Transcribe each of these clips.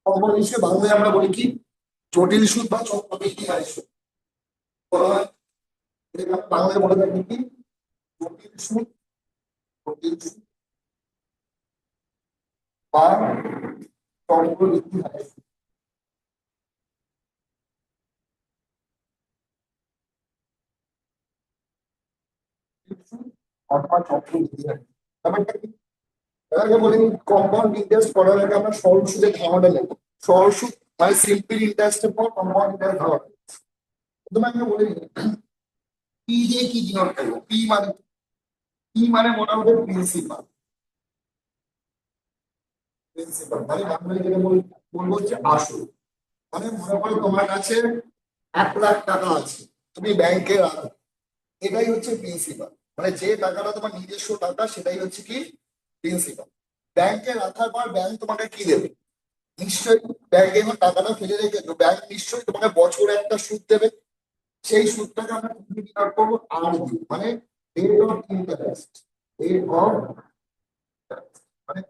Compound হিসেবে বাংলায় আমরা বলি কি জটিল সুদ বা চক্রবৃদ্ধি হারের সুদ বলা হয়। এটাকে আমরা বাংলায় বলে থাকি কি জটিল সুদ, জটিল সুদ বা চক্রবৃদ্ধি হারের সুদ অথবা চক্রবৃদ্ধি হার। ব্যাপারটা কি? এটাকে বলি কম্পাউন্ড ইন্টারেস্ট করার আগে আমরা সরল সুদের ধারণাটা নেব। সরল সুদ মানে সিম্পল ইন্টারেস্টের পর কম্পাউন্ড ইন্টারেস্ট ধারণা। প্রথমে আমি বলি পি দিয়ে কি ডিনোট করবো। পি মানে মোটামুটি প্রিন্সিপাল। প্রিন্সিপাল মানে বাংলায় যেটা বলবো হচ্ছে আসল। মানে মনে করো তোমার কাছে 1,00,000 টাকা আছে, তুমি ব্যাংকে রাখো, এটাই হচ্ছে প্রিন্সিপাল। মানে যে টাকাটা তোমার নিজস্ব টাকা সেটাই হচ্ছে কি প্রিন্সিপাল। ব্যাংকে রাখার পর ব্যাংক তোমাকে কি দেবে? নিশ্চয়ই ব্যাংকে যখন টাকাটা ফেলে রেখেছো ব্যাংক নিশ্চয়ই তোমাকে বছরে একটা সুদ দেবে। সেই সুদটাকে আমরা কি বিভাগ করবো? আর দিয়ে, মানে rate of interest. Rate of মানে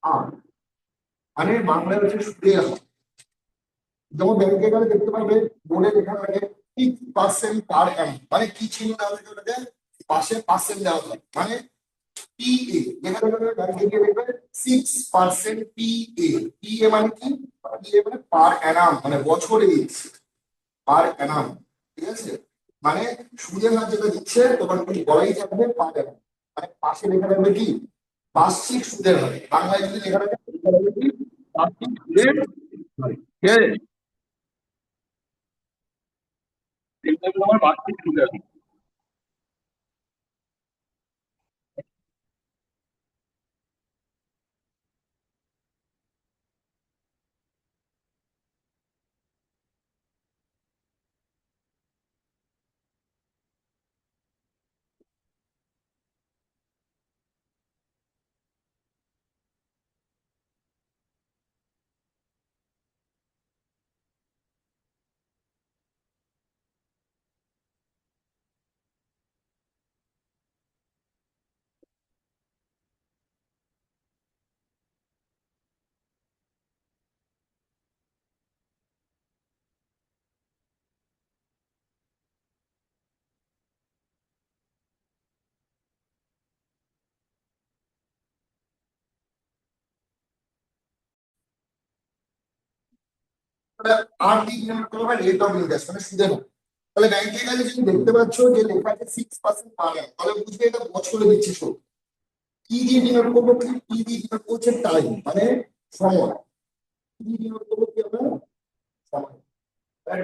আর মানে বাংলায় হচ্ছে সুদের হার। যেমন ব্যাংকে গেলে দেখতে পাবে বোর্ডে লেখা থাকে 6% পার অ্যানাম, মানে কি ছিল দেওয়া থাকে ওটাকে পাশে পার্সেন্ট দেওয়া থাকে, মানে পিএ লেখা থাকে ব্যাংকে গিয়ে দেখবে 6% পিএ। পিএ মানে কি? পিএ মানে পার অ্যানাম, মানে বছরে পার অ্যানাম। ঠিক আছে, মানে সুদের হার যেটা দিচ্ছে তোমার কি বলাই থাকবে পার অ্যানাম, মানে পাশে লেখা থাকবে কি বার্ষিক সুদের হার। বাংলায় যদি লেখা থাকে লেখা থাকবে কি বার্ষিক সুদের হার। ঠিক আছে, এটা হলো আমার বার্ষিক সুদের হার। আর কি নির্ণয় করবো? রেট অফ ইন্টারেস্ট মানে সুদের হার। তাহলে ব্যাংকে গেলে যদি দেখতে পাচ্ছ যে লেখা আছে 6% পার অ্যানাম, তাহলে বুঝবে এটা বছরে দিচ্ছে সুদ। কি দিয়ে ডিনোট করবো? কি দিয়ে ডিনোট করছে? টাইম মানে সময়। কি দিয়ে ডিনোট করবো কি আমরা? সময়,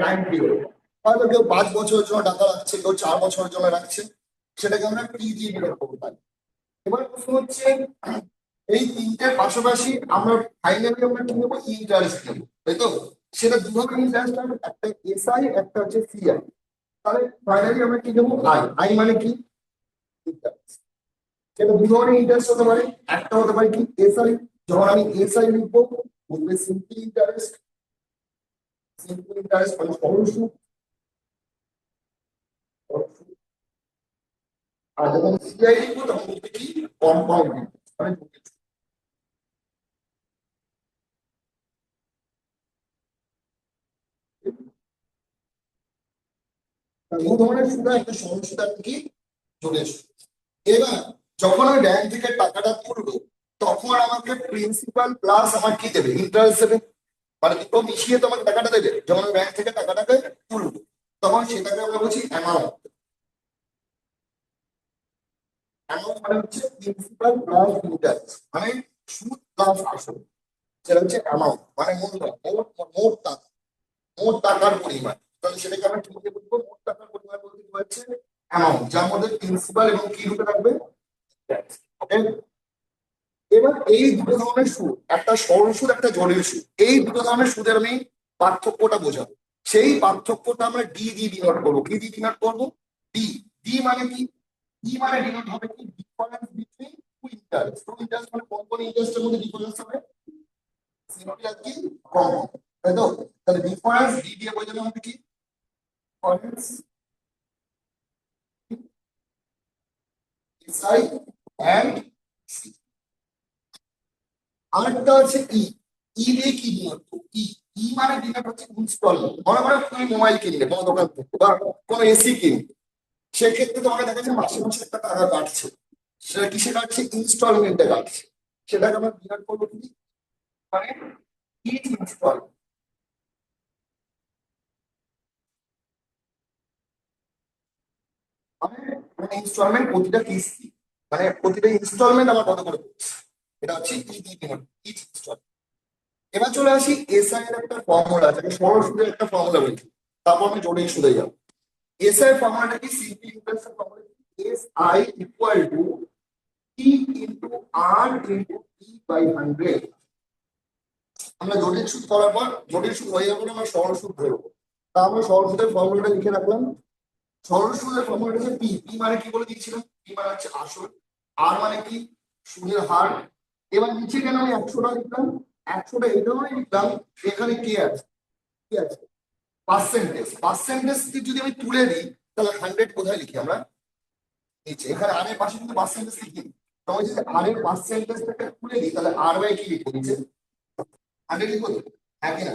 টাইম পিরিয়ড। হয়তো কেউ 5 বছরের জন্য টাকা রাখছে, কেউ 4 বছরের জন্য রাখছে, সেটাকে আমরা কি দিয়ে ডিনোট করবো পারি। এবার প্রশ্ন হচ্ছে এই তিনটের পাশাপাশি আমরা ফাইনালি আমরা কি নেবো? ইন্টারেস্ট নেবো, তাই তো? সেটা দুভাবে ইন্টারেস্ট হবে, একটা এসআই একটা হচ্ছে সিআই। তাহলে ফাইনালি আমরা কি দেবো? আই। আই মানে কি? ইন্টারেস্ট। সেটা দু ধরনের ইন্টারেস্ট হতে পারে। একটা হতে পারে কি এসআই। যখন আমি এসআই লিখবো বলবে সিম্পল ইন্টারেস্ট। সিম্পল ইন্টারেস্ট মানে সরল সুদ। সরল সুদ। আর যখন সিআই লিখবো তখন বলবে কি কম্পাউন্ড ইন্টারেস্ট মানে জটিল সুদ। দু ধরনের সুদ হয়, একটা সরল সুদ আর কি জটিল সুদ। এবার যখন আমি ব্যাংক থেকে টাকাটা তুলবো তখন আমাকে প্রিন্সিপাল প্লাস আমার কি দেবে? ইন্টারেস্ট দেবে। মানে দুটো মিশিয়ে তোমাকে টাকাটা দেবে। যখন আমি ব্যাংক থেকে টাকাটাকে তুলবো তখন সেটাকে আমরা বলছি অ্যামাউন্ট। অ্যামাউন্ট মানে হচ্ছে প্রিন্সিপাল প্লাস ইন্টারেস্ট, মানে সুদ প্লাস আসল। সেটা হচ্ছে অ্যামাউন্ট মানে মূলধন, মোট মোট টাকা, মোট টাকার পরিমাণ। তাহলে সেটাকে আমরা কি বলতে বলবো? মোট টাকার পরিমাণ বলতে কি হচ্ছে অ্যামাউন্ট, যার মধ্যে প্রিন্সিপাল এবং কি রূপে থাকবে? ওকে। এবার এই দুটো ধরনের সুদ, একটা সরল সুদ একটা জটিল সুদ, এই দুটো ধরনের সুদের আমি পার্থক্যটা বোঝাবো। সেই পার্থক্যটা আমরা ডি দিয়ে ডিনোট করবো। কি দিয়ে ডিনোট করবো? ডি। ডি মানে কি? ডি মানে ডিনোট হবে কি difference between two interest. Two interest মানে কোন কোন ইন্টারেস্টের মধ্যে ডিফারেন্স হবে? সিম্পল আর কি কমন। তাই তো? তাহলে ডিফারেন্স ডি দিয়ে বোঝানো হবে কি? Difference SI and C. আরেকটা আছে ই। ই দিয়ে কি ডিনোট করব? ই। ই মানে ডিনোট হচ্ছে ইনস্টলমেন্ট। মনে করো তুমি মোবাইল কিনলে কোনো দোকান থেকে বা কোনো এসি কিনলে, সেক্ষেত্রে তোমাকে দেখা যাচ্ছে মাসে মাসে একটা টাকা কাটছে, সেটা কিসে কাটছে? ইনস্টলমেন্টে কাটছে। সেটাকে আমরা ডিনোট করবো কি? মানে ইচ ইনস্টল, মানে মানে ইনস্টলমেন্ট প্রতিটা কিস্তি, মানে প্রতিটা ইনস্টলমেন্ট আমার কত করে পড়ছে, এটা হচ্ছে ই ডিনোট, ইচ ইনস্টল। এবার চলে আসি এসআই এর একটা ফর্মুলা আছে, আমি সরল সুদের একটা ফর্মুলা বলছি, তারপর আমি জটিল সুদে যাবো। এসআই ফর্মুলাটা কি? Simple interest formula, S I equal to T into R into E by 100। আমরা জটিল সুদ করার পর জটিল সুদ হয়ে যাবে, আমরা সরল সুদ ধরবো। তা আমরা সরল সুদের ফর্মুলাটা লিখে রাখলাম। সরল সুদের ফর্মুলাটা হচ্ছে পি। পি মানে কি বলে দিয়েছিলাম? পি মানে হচ্ছে আসল। আর মানে কি? সুদের হার। এবার নিচে কেন আমি 100টা লিখলাম? 100টা এই কারণে লিখলাম, এখানে কে আছে? কি আছে? পার্সেন্টেজ। পার্সেন্টেজ যদি আমি তুলে দিই, তাহলে 100 কোথায় লিখি আমরা? নিচে। এখানে আর এর পাশে কিন্তু পার্সেন্টেজ লিখি। তবে যদি আর এর পার্সেন্টেজটাকে তুলে দিই, তাহলে আর বাই কি লিখবো নিচে? 100 লিখবো তো? হ্যাঁ কি না?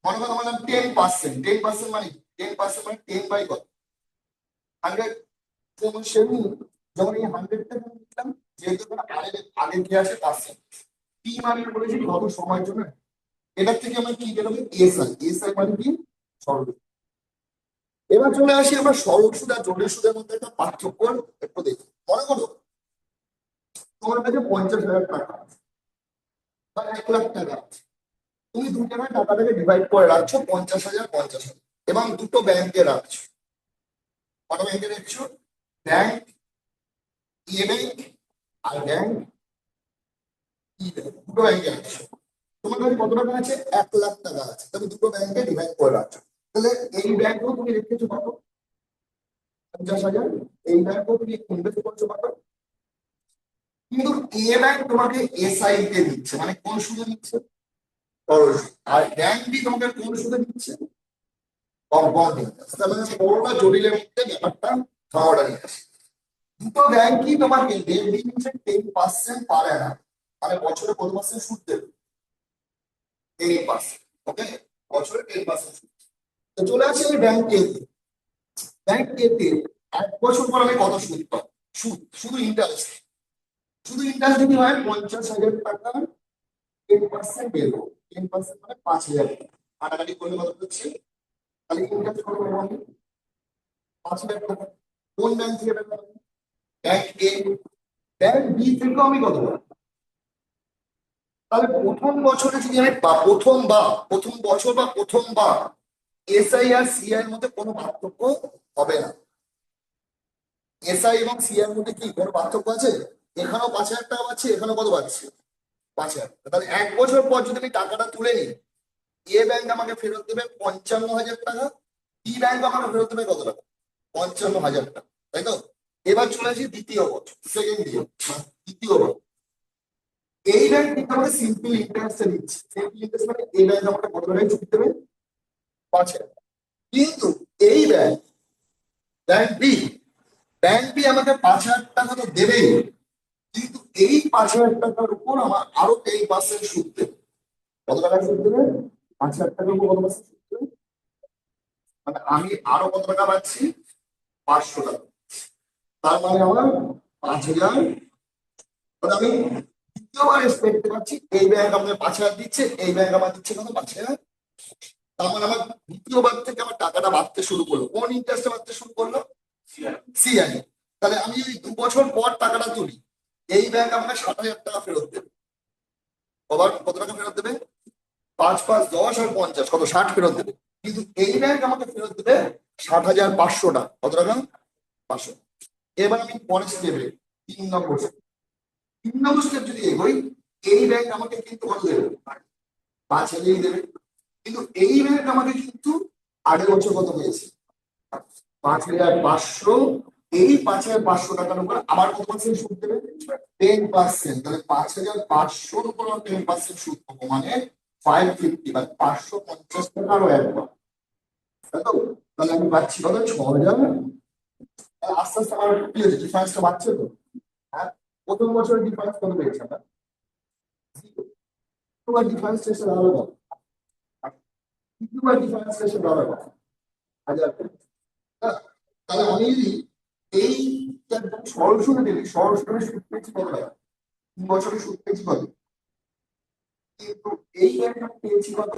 মনে করো বললাম 10%। 10% মানে 10% মানে 10 বাই কত? 100। যেমন সেমনি যখন এই 100টা লিখলাম, যেহেতু এখানে আর এর আগে কি আছে? পার্সেন্ট। টি মানে বলেছি কত সময়ের জন্য। এটার থেকে আমরা কি বেরোবে? এসআই। এসআই মানে কি? সরল। এবার চলে আসি আমরা সরল সুদ আর জটিল সুদের মধ্যে একটা পার্থক্য একটু দেখি। মনে করো তোমার কাছে 50,000 টাকা আছে বা 1 লাখ টাকা আছে। তুমি দু জায়গায় টাকাটাকে ডিভাইড করে রাখছো, 50,000 50,000, এবং দুটো ব্যাংকে রাখছো। কটা ব্যাংকে রাখছো? ব্যাংক এ ব্যাংক আর ব্যাংক ই ব্যাংক, দুটো ব্যাংকে রাখছো। তোমার কাছে কত টাকা আছে? 1 লাখ টাকা আছে। তুমি দুটো ব্যাংকে ডিভাইড করে রাখছো। তাহলে এই ব্যাংকেও তুমি রেখেছো কত? 50,000। এই ব্যাংকেও তুমি ইনভেস্ট করছো কত? কিন্তু এ ব্যাংক তোমাকে এসআই তে দিচ্ছে, মানে কোন সুদে দিচ্ছে? সরল সুদ। আর ব্যাংক বি তোমাকে কোন সুদে দিচ্ছে? Compound interest. তার মানে সরল আর জটিলের মধ্যে ব্যাপারটা খাওয়াটা নিয়ে আসে। দুটো ব্যাংকই তোমাকে রেট দিচ্ছে 10% পার অ্যানাম, মানে বছরে কত পার্সেন্ট সুদ দেবে? 10%। ওকে, বছরে 10% সুদ। তো চলে আসে এই ব্যাংক এ। ব্যাংক এ তে 1 বছর পর আমি কত সুদ পাবো? সুদ, শুধু ইন্টারেস্ট। শুধু ইন্টারেস্ট যদি হয় 50,000 টাকা, 10% দেবো। 10% মানে 5,000 টাকা। কাটাকাটি করলে কত হচ্ছে? তাহলে ইন্টারেস্ট কত পাবো আমি? 5,000 টাকা। কোন ব্যাংক থেকে পাবো? ব্যাংক এ। ব্যাংক বি থেকেও আমি কত পাবো? তাহলে প্রথম বছরে যদি আমি প্রথম বছর বা প্রথমবার এসআই আর সিআই এর মধ্যে কোনো পার্থক্য হবে না। এসআই এবং সিআই এর মধ্যে কি কোনো পার্থক্য আছে? এখানেও 5,000 টাকা পাচ্ছে, এখানেও কত পাচ্ছে? 5,000। তাহলে 1 বছর পর যদি আমি টাকাটা তুলে নিই, এ ব্যাংক আমাকে ফেরত দেবে 55,000 টাকা, বি ব্যাংক আমাকে ফেরত দেবে কত টাকা? 55,000 টাকা, তাই তো? এবার চলে আসি দ্বিতীয় বছর, সেকেন্ড ইয়ার, দ্বিতীয় বছর। এই ব্যাংক কিন্তু আমাকে সিম্পল ইন্টারেস্টে দিচ্ছে। সিম্পল ইন্টারেস্ট মানে এই ব্যাংক আমাকে কত টাকায় ছুটি দেবে? 5,000। কিন্তু এই bank, bank B, bank B আমাকে 5,000 টাকা তো দেবেই, কিন্তু এই 5,000 টাকার উপর আমার আরো 10% সুদ দেবে। কত টাকা সুদ দেবে? 5,000 টাকার উপর কত পার্সেন্ট সুদ দেবে? মানে আমি আরো কত টাকা পাচ্ছি? 500 টাকা। তার মানে আমার 5,000। তাহলে আমি দ্বিতীয়বার দেখতে পাচ্ছি এই ব্যাংক আমাকে 5,000 দিচ্ছে, এই ব্যাংক আমার দিচ্ছে কত? 5,000। তার মানে আমার দ্বিতীয়বার থেকে আমার টাকাটা বাড়তে শুরু করলো। কোন ইন্টারেস্টে বাড়তে শুরু করলো? সিআই। তাহলে আমি যদি 2 বছর পর টাকাটা তুলি, এই ব্যাংক আমাকে 60,000 টাকা ফেরত দেবে। আবার কত টাকা ফেরত দেবে? 5 5 10 আর 50 কত? 60 ফেরত দেবে। কিন্তু এই ব্যাংক আমাকে ফেরত দেবে 60,500 টাকা। কত টাকা? 500। এবার আমি পরের স্টেপে 3 নম্বর step। 3 নম্বর স্টেপ যদি এগোই, এই ব্যাংক আমাকে কিন্তু কত দেবে? 5,000 দেবে। কিন্তু এই ব্যাংক আমাকে কিন্তু আগের বছর কত হয়েছে? 5,500। এই 5,500 টাকার উপর আবার কত পার্সেন্ট সুদ দেবে? 10%। তাহলে 5,500 উপর 10% সুদ পাবো, মানে 550 মানে 550 টাকা আরো একবার, তাই তো? তাহলে আমি পাচ্ছি কত, 6,000। আস্তে আস্তে আমার কি হচ্ছে, ডিফারেন্সটা বাড়ছে তো। হ্যাঁ, প্রথম বছরের ডিফারেন্স কত পেয়েছে আমরা, তোমার ডিফারেন্স এসে দাঁড়ালো কত, দ্বিতীয়বার ডিফারেন্স এসে দাঁড়ালো কত, 1,000। হ্যাঁ, তাহলে আমি যদি এই একদম সরল সুদে দিই, সরল সুদে সুদ পেয়েছি কত টাকা, 3 বছরে সুদ পেয়েছি কত, কিন্তু এই একটা পেয়েছি কত,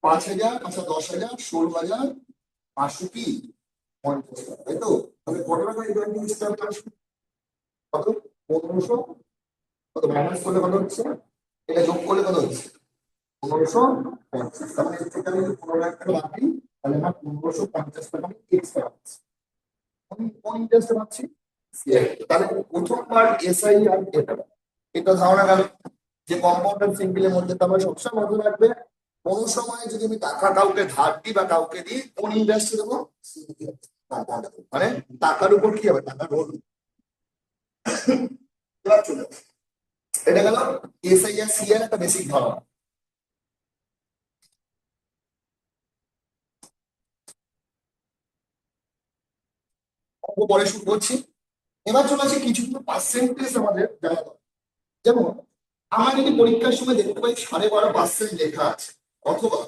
5,000, আচ্ছা 10,000, 16,500 কি 50 টাকা, তাই তো? তাহলে কত টাকা এই ব্যাংকিং স্ট্যাম্প আসবে, কত, 1500, কত মাইনাস করলে কত হচ্ছে, এটা যোগ করলে কত হচ্ছে, 1550। তাহলে এর থেকে আমি যদি 15,000 টাকা বাদ দিই, তাহলে আমার 1550 টাকা আমি এক্সট্রা পাচ্ছি। আমি কোন ইন্টারেস্টে পাচ্ছি, তাহলে প্রথমবার এসআই আর এটা ধারণা গেল যে কম্পাউন্ড আর সিম্পলের মধ্যে তো আমরা সবসময় মনে রাখবে, কোনো সময় যদি আমি টাকা কাউকে ধার দিই বা কাউকে দিই, কোন ইন্টারেস্টে দেবো, মানে টাকার উপর কি হবে, টাকার রোল। এবার চলে আসে। এটা গেল এসআই আর সি এর একটা বেসিক ধারণা। অঙ্ক পরে শুরু করছি। এবার চলে আসে কিছু কিছু পার্সেন্টেজ আমাদের জানা দরকার। যেমন আমরা যদি পরীক্ষার সময় দেখতে পাই 12.5% লেখা আছে, অথবা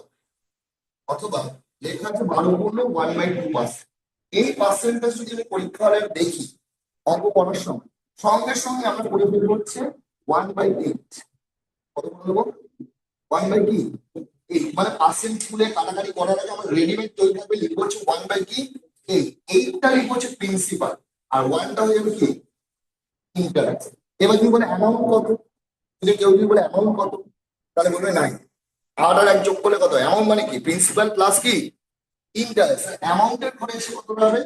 অথবা লেখা আছে 12.1/2%, এই পার্সেন্টেজ যদি আমি পরীক্ষা হলে দেখি অঙ্ক করার সময়, সঙ্গে সঙ্গে আমরা করে ফেলবো হচ্ছে 1/8। কত করে দেবো, 1/8, মানে পার্সেন্ট তুলে কাটাকাটি করার আগে আমার রেডিমেড তৈরি থাকবে, লিখবো হচ্ছে 1/8। এইটটা লিখবো হচ্ছে প্রিন্সিপাল, আর ওয়ানটা হয়ে যাবে কি ইন্টারেস্ট। এবার যদি বলে অ্যামাউন্ট কত, যদি কেউ যদি বলে অ্যামাউন্ট কত, তাহলে বলবে 9। আর এক যোগ করলে কত, অ্যামাউন্ট মানে কি প্রিন্সিপাল প্লাস কি ইন্টারেস্ট, অ্যামাউন্টের ঘরে এসে কত হবে,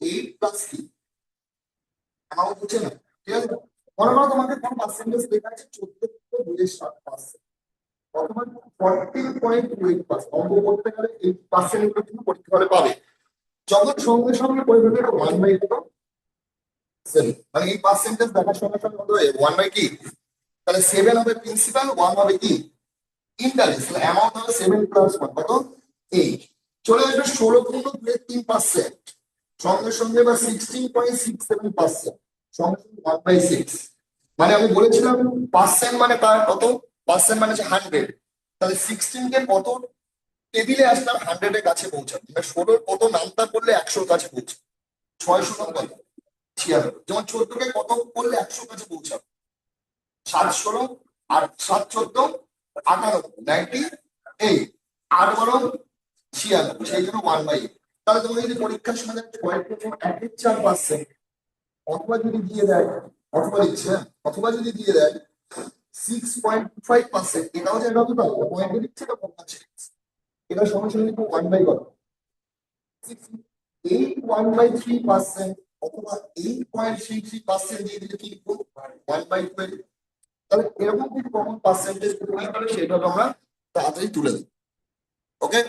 8 প্লাস কি অ্যামাউন্ট হচ্ছে না, ঠিক আছে? মনে করো তোমাকে কোন পার্সেন্টেজ লেখা আছে 14.7%, অথবা 14.28%, অঙ্ক করতে গেলে এই পার্সেন্ট গুলো কিন্তু পরীক্ষা হলে পাবে। যখন সঙ্গে সঙ্গে করে ফেলবে 1/7, মানে এই পার্সেন্টেজ দেখার সঙ্গে সঙ্গে কত হবে, 1 কি, তাহলে 7 হবে প্রিন্সিপাল, 1 হবে কি ইন্টারেস্ট, তাহলে অ্যামাউন্ট হবে 7 প্লাস 1 কত 8। চলে আসবে 16.3%, সঙ্গে সঙ্গে বা 16.67%, সঙ্গে সঙ্গে 1/6। মানে আমি বলেছিলাম পার্সেন্ট মানে তার কত, পার্সেন্ট মানে হচ্ছে 100, তাহলে 16 কে কত টেবিলে আসলাম 100 এর কাছে পৌঁছাবে, মানে 16 কত নামতা করলে 100 কাছে পৌঁছাবে, 600 কত 96। যেমন 14 কে কত করলে 100 কাছে পৌঁছাবে, 7 16, আর 7 14 98, 8 12 96, সেই জন্য 1/8। তাহলে তুমি যদি পরীক্ষার সময় 1/4%, অথবা যদি দিয়ে দেয়, অথবা দিচ্ছে হ্যাঁ, অথবা যদি দিয়ে দেয় 6.5%, এটাও যে এটা কত পয়েন্ট দিচ্ছে, এটা কমাচ্ছে, এটা সঙ্গে সঙ্গে 1/কত, 8.13%, অথবা 8.33% দিয়ে দিলে কি লিখবো, 1/12। তাহলে এরকম কিছু কমন পার্সেন্টেজ তৈরি করে সেভাবে আমরা তাড়াতাড়ি তুলে দিই। ওকে,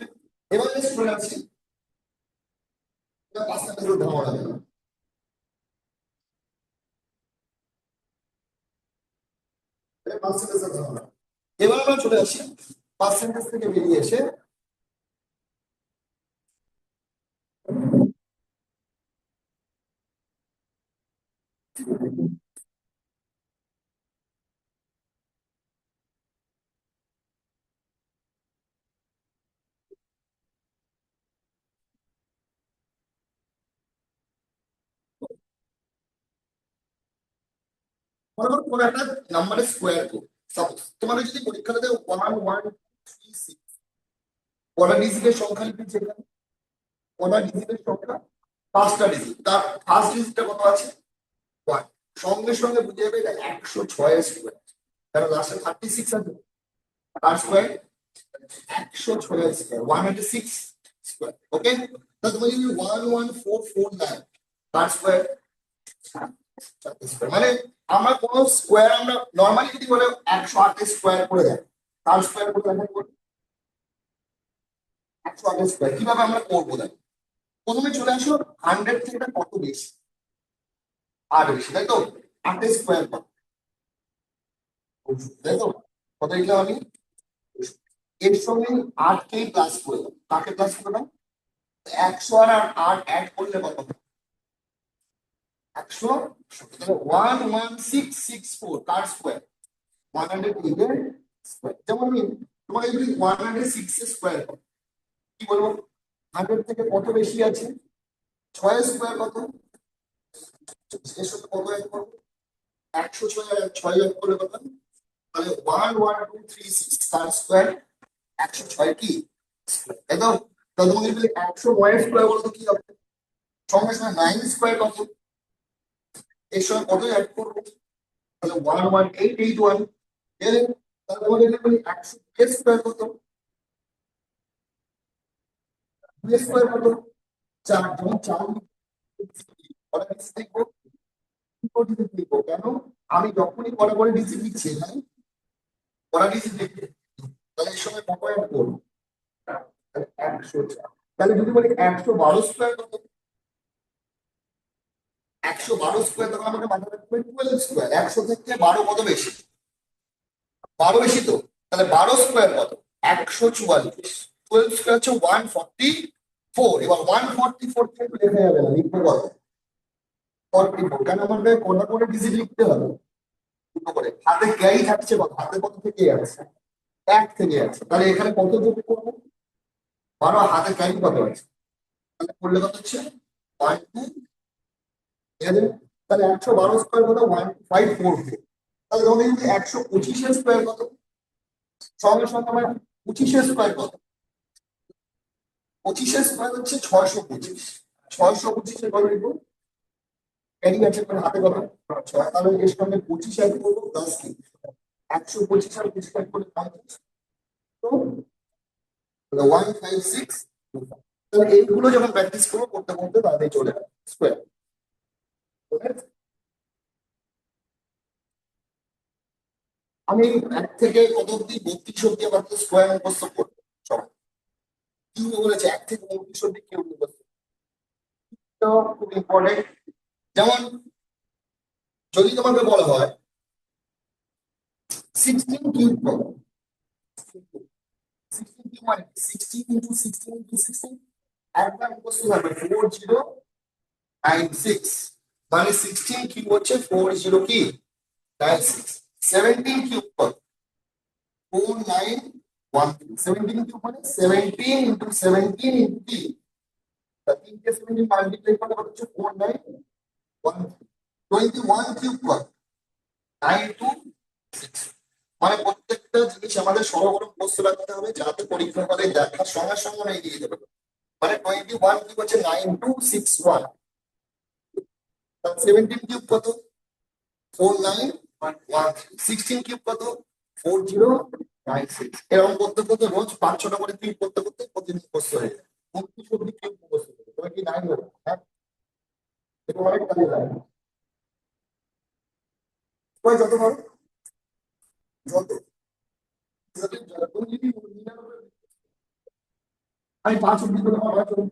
এবার চলে আসছি পার্সেন্টেজের ধারণা। পার্সেন্টেজের ধারণা, এবার আমরা চলে আসি পার্সেন্টেজ থেকে বেরিয়ে এসে মনে করো কোন একটা নাম্বারের স্কোয়ার করো। সাপোজ তোমাদের যদি পরীক্ষাটা দেয় 1136, কটা ডিজিটের সংখ্যা লিখেছে এখানে, কটা ডিজিটের সংখ্যা, 5টা ডিজিট, তার ফার্স্ট ডিজিটটা কত আছে 1, সঙ্গে সঙ্গে বুঝে যাবে এটা 106 স্কোয়ার, কারণ লাস্টে 36 আছে, তার স্কোয়ার 106 স্কোয়ার, 106 স্কোয়ার। ওকে, তাহলে তুমি যদি 11449, তার স্কোয়ার মানে আমরা কোন স্কোয়ার, আমরা নর্মালি যদি বলে 108 স্কোয়ার করে দেয়, তার স্কোয়ার করে দেখেন 108 স্কোয়ার কিভাবে আমরা করবো দেখ, প্রথমে চলে আসো 100 থেকে এটা কত বেশি, 8 বেশি, তাই তো, 8 স্কোয়ার কত, তাই তো, কত লিখলাম আমি, এর সঙ্গে 8কেই প্লাস করে দাও। কাকে প্লাস করে দাও? 100 আর 8 অ্যাড করলে কত হবে? 100। 11664 কার স্কোয়ার? 108 এর স্কোয়ার। যেমন আমি তোমাকে যদি 106 এর স্কোয়ার কি বলবো? 100 থেকে কত বেশি আছে? 6 স্কোয়ার কত? এর সঙ্গে কত অ্যাড করবো? 106 আর 6 অ্যাড করলে কত? তাহলে 11236 কার স্কোয়ার? 106 কি তাই তো? তাহলে তোমাকে যদি 109 স্কোয়ার বলো তো কি হবে? সঙ্গে সঙ্গে 9 স্কোয়ার কত? এর সঙ্গে কত অ্যাড করবো? তাহলে 11881। তাহলে তোমাকে যদি বলি 100 স্কোয়ার কত? স্কোয়ার কত? 4। যখন 4 লিখবো লিখবো কেন? আমি যখনই পরে পরে ডিজিট লিখছি এখানে পড়া ডিজিট লিখবো, তাহলে এর সময় কত অ্যাড করবো? 104। তাহলে যদি বলি 112 স্কোয়ার কত? 112 স্কোয়ার, তখন আমাকে মাথায় রাখতে হবে 12 স্কোয়ার। 100 থেকে 12 কত বেশি? 12 বেশি তো। তাহলে 12 স্কোয়ার কত? 144। 12 স্কোয়ার হচ্ছে 144। এবার 144 থেকে লেখা যাবে না, লিখবো কত? 44। কেন আমাকে কটা করে ডিজিট লিখতে হবে? দুটো করে। হাতে ক্যারি থাকছে কত? হাতে কত থেকে আছে? 1 থেকে আছে। তাহলে এখানে কত যোগ করবো? 12। হাতে ক্যারি কত আছে? তাহলে করলে কত হচ্ছে? 1 2। ঠিক আছে? তাহলে 112 স্কোয়ার কত? 1544। তাহলে ধরে নিচ্ছি 125 স্কোয়ার কত? সঙ্গে সঙ্গে আমার 25 স্কোয়ার কত? 25 স্কোয়ার হচ্ছে 625। 625 এর কত লিখবো? ক্যারি আছে মানে হাতে কত? 6। তাহলে এর সঙ্গে 25 অ্যাড করবো প্লাস কি? 125 আর 25 অ্যাড করলে 35। তো 156। তাহলে এইগুলো যখন প্র্যাকটিস করবো করতে করতে তাড়াতাড়ি চলে যাবে স্কোয়ার। আমি 1 থেকে কত অব্দি 32 অব্দি আবার স্কোয়ার মুখস্থ করবো সবাই। কি বলেছে 1 থেকে 32 অব্দি কি মুখস্থ? তো খুব ইম্পর্টেন্ট। যেমন যদি তোমাকে বলা হয় 16 কিউব কত? 16 কিউব মানে 16 ইন্টু 16 ইন্টু 16 একবার মুখস্থ থাকবে 4096। মানে 16 কিউব হচ্ছে 40 কি 96। 17 কিউব কত? 4913। 17 কিউব মানে 17 ইন্টু 17 ইন্টু কি? তিনটে 17 মাল্টিপ্লাই করলে কত হচ্ছে? 4913। 21 কিউব কত? 926। মানে প্রত্যেকটা জিনিস আমাদের সরগরম বসতে রাখতে হবে যাতে পরীক্ষা হলে দেখার সঙ্গে সঙ্গে আমরা এগিয়ে দেবো। মানে 21 কিউব হচ্ছে 9261। 17 কিউব কত? 4913। 16 কিউব কত? 4096। এরকম করতে করতে রোজ 5-6টা করে কিউব করতে করতে প্রতিদিন মুখস্থ হয়ে যায়। 29 অব্দি কিউব মুখস্থ করবে তবে কি 9 হবে? হ্যাঁ, এটা অনেক কাজে লাগে। সবাই যত পারো যত যত যত যদি 99 আমি 5 অব্দি করে আমার 5 অব্দি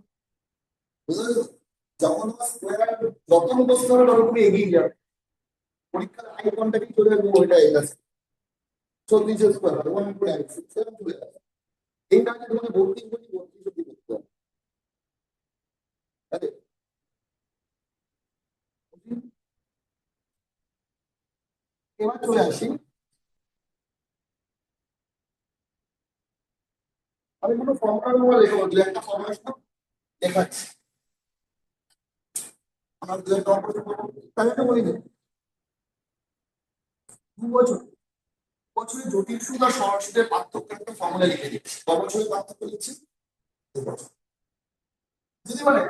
বুঝতে পেরেছো? যখন আমার স্কোয়ার যত মুখস্থ হবে তত তুমি এগিয়ে যাবে। পরীক্ষার আগে কোনটা কি চলে যাবে ওইটা এই আছে 40 স্কোয়ার হবে 1.67 চলে যাবে। এইটা আমি তোমাকে 32 বলি 32 অব্দি করতে হবে। তাই তো? এবার চলে আসি, আমি কোনো ফর্মুলা নেবো লেখো দু একটা ফর্মুলা দেখাচ্ছি। আমার দু একটা অঙ্ক করবো। তাহলে তো বলি 2 বছর বছরে জটিল সুদ আর সরল সুদের পার্থক্য একটা ফর্মুলা লিখে দিচ্ছি। ক বছরের পার্থক্য লিখছি? 2 বছর। যদি মানে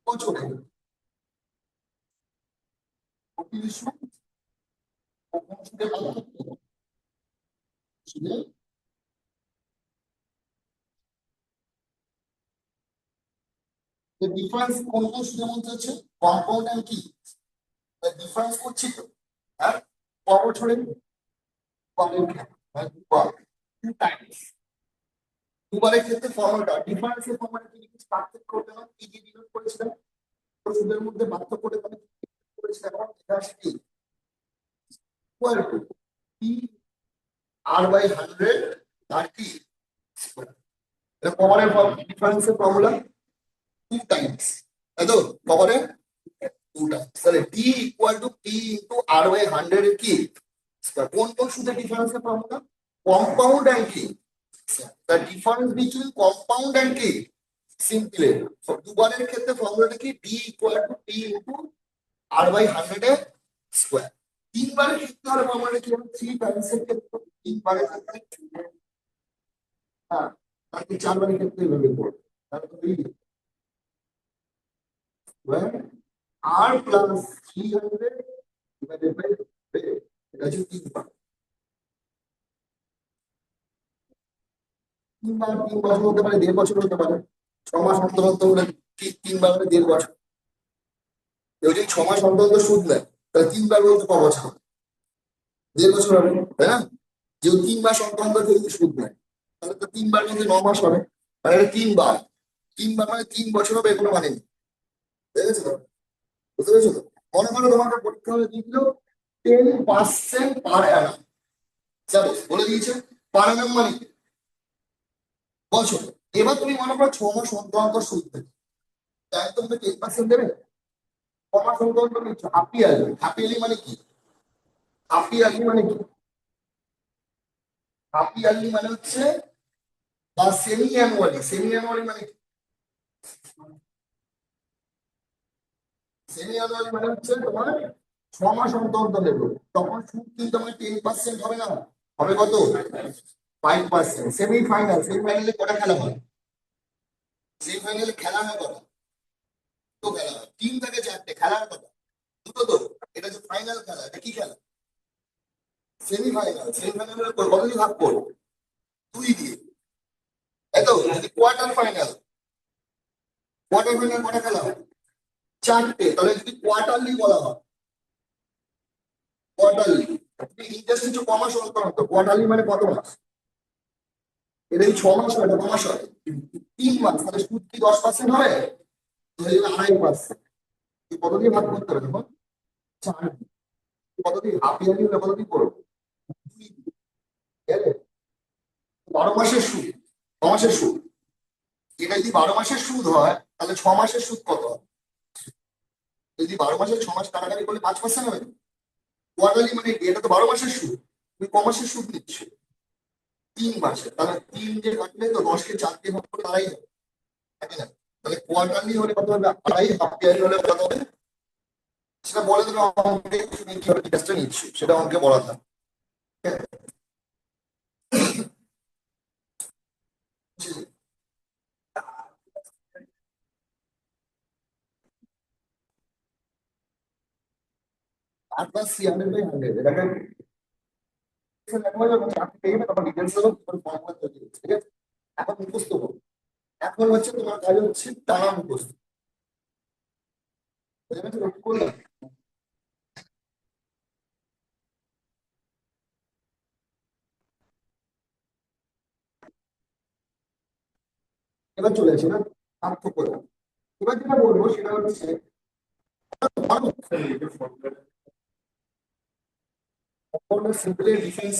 বছরে জটিল সুদ ও কোন সুদের পার্থক্য? সুদের ডিফারেন্স কোন কোন সুদের মধ্যে হচ্ছে? কম্পাউন্ড এন্ড কি ডিফারেন্স করছি তো। হ্যাঁ, ক বছরে? Two Times. দুবারের ক্ষেত্রে ফর্মুলাটা ডিফারেন্সের ফর্মুলা কি লিখেছি? পার্থক্য করতে হবে কি দিয়ে ডিনোট করেছিলাম? তো সুদের মধ্যে পার্থক্য করতে হবে করেছিলাম। এখন এটা আসলে কি? ইকুয়াল টু পি r/100 আর কি square। এটা পাওয়ারের ডিফারেন্সের ফর্মুলা 2 টাইমস, তাই তো? পাওয়ারের 2 টাইমস, তাহলে d equal to p into r/100 এর কি square। কোন কোন সূত্রের ডিফারেন্সের ফর্মুলা? কম্পাউন্ড এন্ড কি the difference between compound and কি সিম্পল। দুবারের ক্ষেত্রে ফর্মুলাটা কি d equal to p into r/100 এর স্কয়ার। তিনবারের ক্ষেত্রে হলে ফর্মুলাটা কি হবে? 3 টাইমস এর ক্ষেত্রে তিনবারের ক্ষেত্রে, হ্যাঁ, তাহলে চারবারের ক্ষেত্রে এভাবে করব। তাহলে তো এই square r plus 300 divided by এটা হচ্ছে তিনবার। তিন বছর হতে পারে, 1.5 বছর হতে পারে, 6 মাস অন্তর অন্তর হলে তিনবার হলে 1.5 বছর। কেউ যদি 6 মাস অন্তর অন্তর সুদ নেয় তাহলে তিনবার বলতে ক বছর হবে? 1.5 বছর হবে, তাই না? যেহেতু 3 মাস অন্তর অন্তর কেউ যদি সুদ নেয় তাহলে তো তিনবার মধ্যে 9 মাস হবে, মানে এটা তিনবার। তিনবার মানে 3 বছর হবে, এগুলো মানে নেই। বুঝতে পেরেছো তো? বুঝতে পেরেছো তো? মনে করো তোমাকে পরীক্ষা হলে দিয়ে দিল 10% পার অ্যানাম, বলে দিয়েছে পার অ্যানাম মানে কি? বছর। এবার তুমি মনে করো 6 মাস অন্তর অন্তর সুদ দেবে, তাই তোমাকে 10% দেবে। 6 মাস অন্তর অন্তর নিচ্ছ হাফ ইয়ারলি। হাফ ইয়ারলি মানে কি? হাফ ইয়ারলি মানে কি? হাফ ইয়ারলি মানে হচ্ছে বা সেমি অ্যানুয়ালি। সেমি অ্যানুয়ালি মানে কি? সেমি অ্যানুয়ালি মানে হচ্ছে তোমার 6 মাস অন্তর অন্তর দেবো, তখন সুদ কিন্তু আমার 10% হবে না, হবে কত? 5%। সেমি ফাইনাল, সেমি ফাইনালে কটা খেলা হয়? সেমি ফাইনালে খেলা হয় কটা? দুটো খেলা হয়, 3 থেকে 4টে খেলা হয় কটা? দুটো তো। এটা যে ফাইনাল খেলা, এটা কি খেলা? Semi final. সেমি ফাইনালের কত দিয়ে ভাগ করবো? 2 দিয়ে, তাই তো? যদি কোয়ার্টার ফাইনাল, কোয়ার্টার ফাইনাল কটা খেলা হয়? 4টে। তাহলে যদি কোয়ার্টারলি বলা হয়, কোয়ার্টারলি, ইন্টারেস্ট হচ্ছে ক মাস অন্তর অন্তর, কোয়ার্টারলি মানে কত মাস? এটা এই 6 মাস হয়, এটা ক মাস হয়? 3 মাস। তাহলে সুদ কি 10% হবে? তাহলে 2.5%। কত দিয়ে ভাগ করতে হবে তখন? 4 দিয়ে। কত দিয়ে? হাফ ইয়ারলি হলে কত দিয়ে করবো? 2 দিয়ে। গেলে 12 মাসের সুদ, 6 মাসের সুদ। এটা যদি 12 মাসের সুদ হয় তাহলে 6 মাসের সুদ কত হবে? যদি 12 মাসে 6 মাস কাটাকাটি করলে 5% হবে। কোয়ার্টারলি মানে কি? এটা তো 12 মাসের সুদ, তুমি ক মাসের সুদ নিচ্ছ? 3 মাসে। তাহলে 3 যে কাটলে তো 10কে 4 দিয়ে ভাগ করে 2.5 হবে, তাই না? তাহলে কোয়ার্টারলি হলে কত হবে? 2.5। হাফ ইয়ারলি হলে কত হবে সেটা বলে দেবে অঙ্কে, তুমি কিভাবে টেস্টটা নিচ্ছ সেটা অঙ্কে বলা থাকে। 8+300/100 এটাকে চাকরি পেয়ে যাবে, তখন ডিটেলস দেবো, ফর্মুলা তৈরি হচ্ছে, ঠিক আছে? এখন মুখস্থ করো। এখন হচ্ছে তোমার কাজ হচ্ছে টানা মুখস্থ। বুঝতে পেরেছো কি করলাম? এবার চলে আসি না পার্থক্য। এবার যেটা বলবো সেটা হচ্ছে সিম্পলি ডিফারেন্স,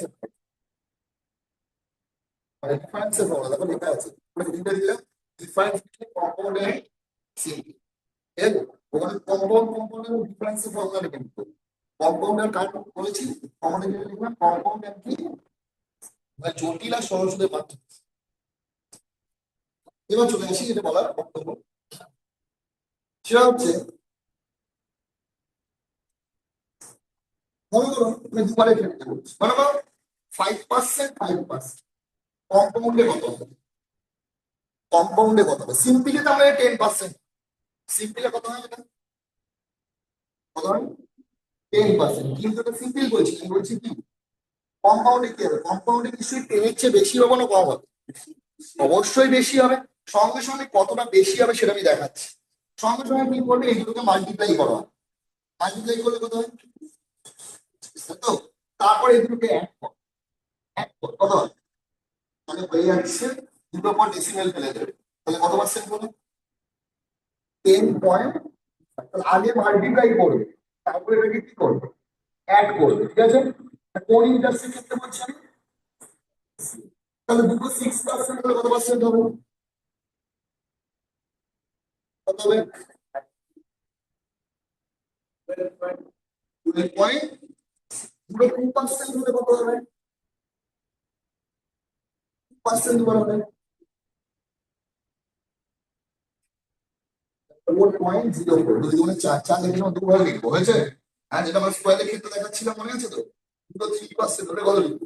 মানে ডিফারেন্সের ফর্মুলা দেখো লেখা আছে, আমরা যেটা দিলাম difference between compound and simple. এর ওখানে কম্পাউন্ড কম্পাউন্ডের ডিফারেন্সের ফর্মুলা লিখে নিতে। কম্পাউন্ডের কাজ বলেছি, আমাদের যেটা লিখলাম কম্পাউন্ড এন্ড কি, মানে জটিল আর সরল পার্থক্য। এবার চলে আসি যেটা বলার বক্তব্য, সেটা হচ্ছে মনে করো আমি দুবারের ক্ষেত্রে বলছি, মনে করো 5%, 5%। কম্পাউন্ডে কত হবে? কম্পাউন্ডে কত হবে? সিম্পলি তো আমরা 10%। সিম্পলে কত হয় এটা? কত হয়? 10%। কিন্তু এটা সিম্পল বলছি, আমি বলছি কি কম্পাউন্ডে কি হবে? কম্পাউন্ডে নিশ্চয়ই 10-এর চেয়ে বেশি হবে না কম হবে? অবশ্যই বেশি হবে। সঙ্গে সঙ্গে কতটা বেশি হবে সেটা আমি দেখাচ্ছি। সঙ্গে সঙ্গে কি করবে? এইগুলোকে মাল্টিপ্লাই করো। মাল্টিপ্লাই করলে কত হয়? তো তারপরে এগুলোকে এক কর, এক কর, কত হয়? তাহলে হয়ে যাচ্ছে দুটো পর ডেসিমেল ফেলে দেবে, তাহলে কত পার্সেন্ট হলো? 10. তাহলে আগে মাল্টিপ্লাই করবে, তারপরে এটাকে কি করবে? অ্যাড করবে, ঠিক আছে? কোন ইন্টারেস্টের ক্ষেত্রে বলছি আমি? তাহলে দুটো 6% হলে কত পার্সেন্ট হবে? কত হবে? 2.2% হলে কত হবে? 2% হবে। 4.04, 2 দুগুণে 4, 4 লিখে আমরা দুবার লিখবো, হয়েছে? হ্যাঁ, যেটা আমরা স্কোয়ারের ক্ষেত্রে দেখাচ্ছিলাম, মনে আছে তো? দুটো 3% হলে কত লিখবো?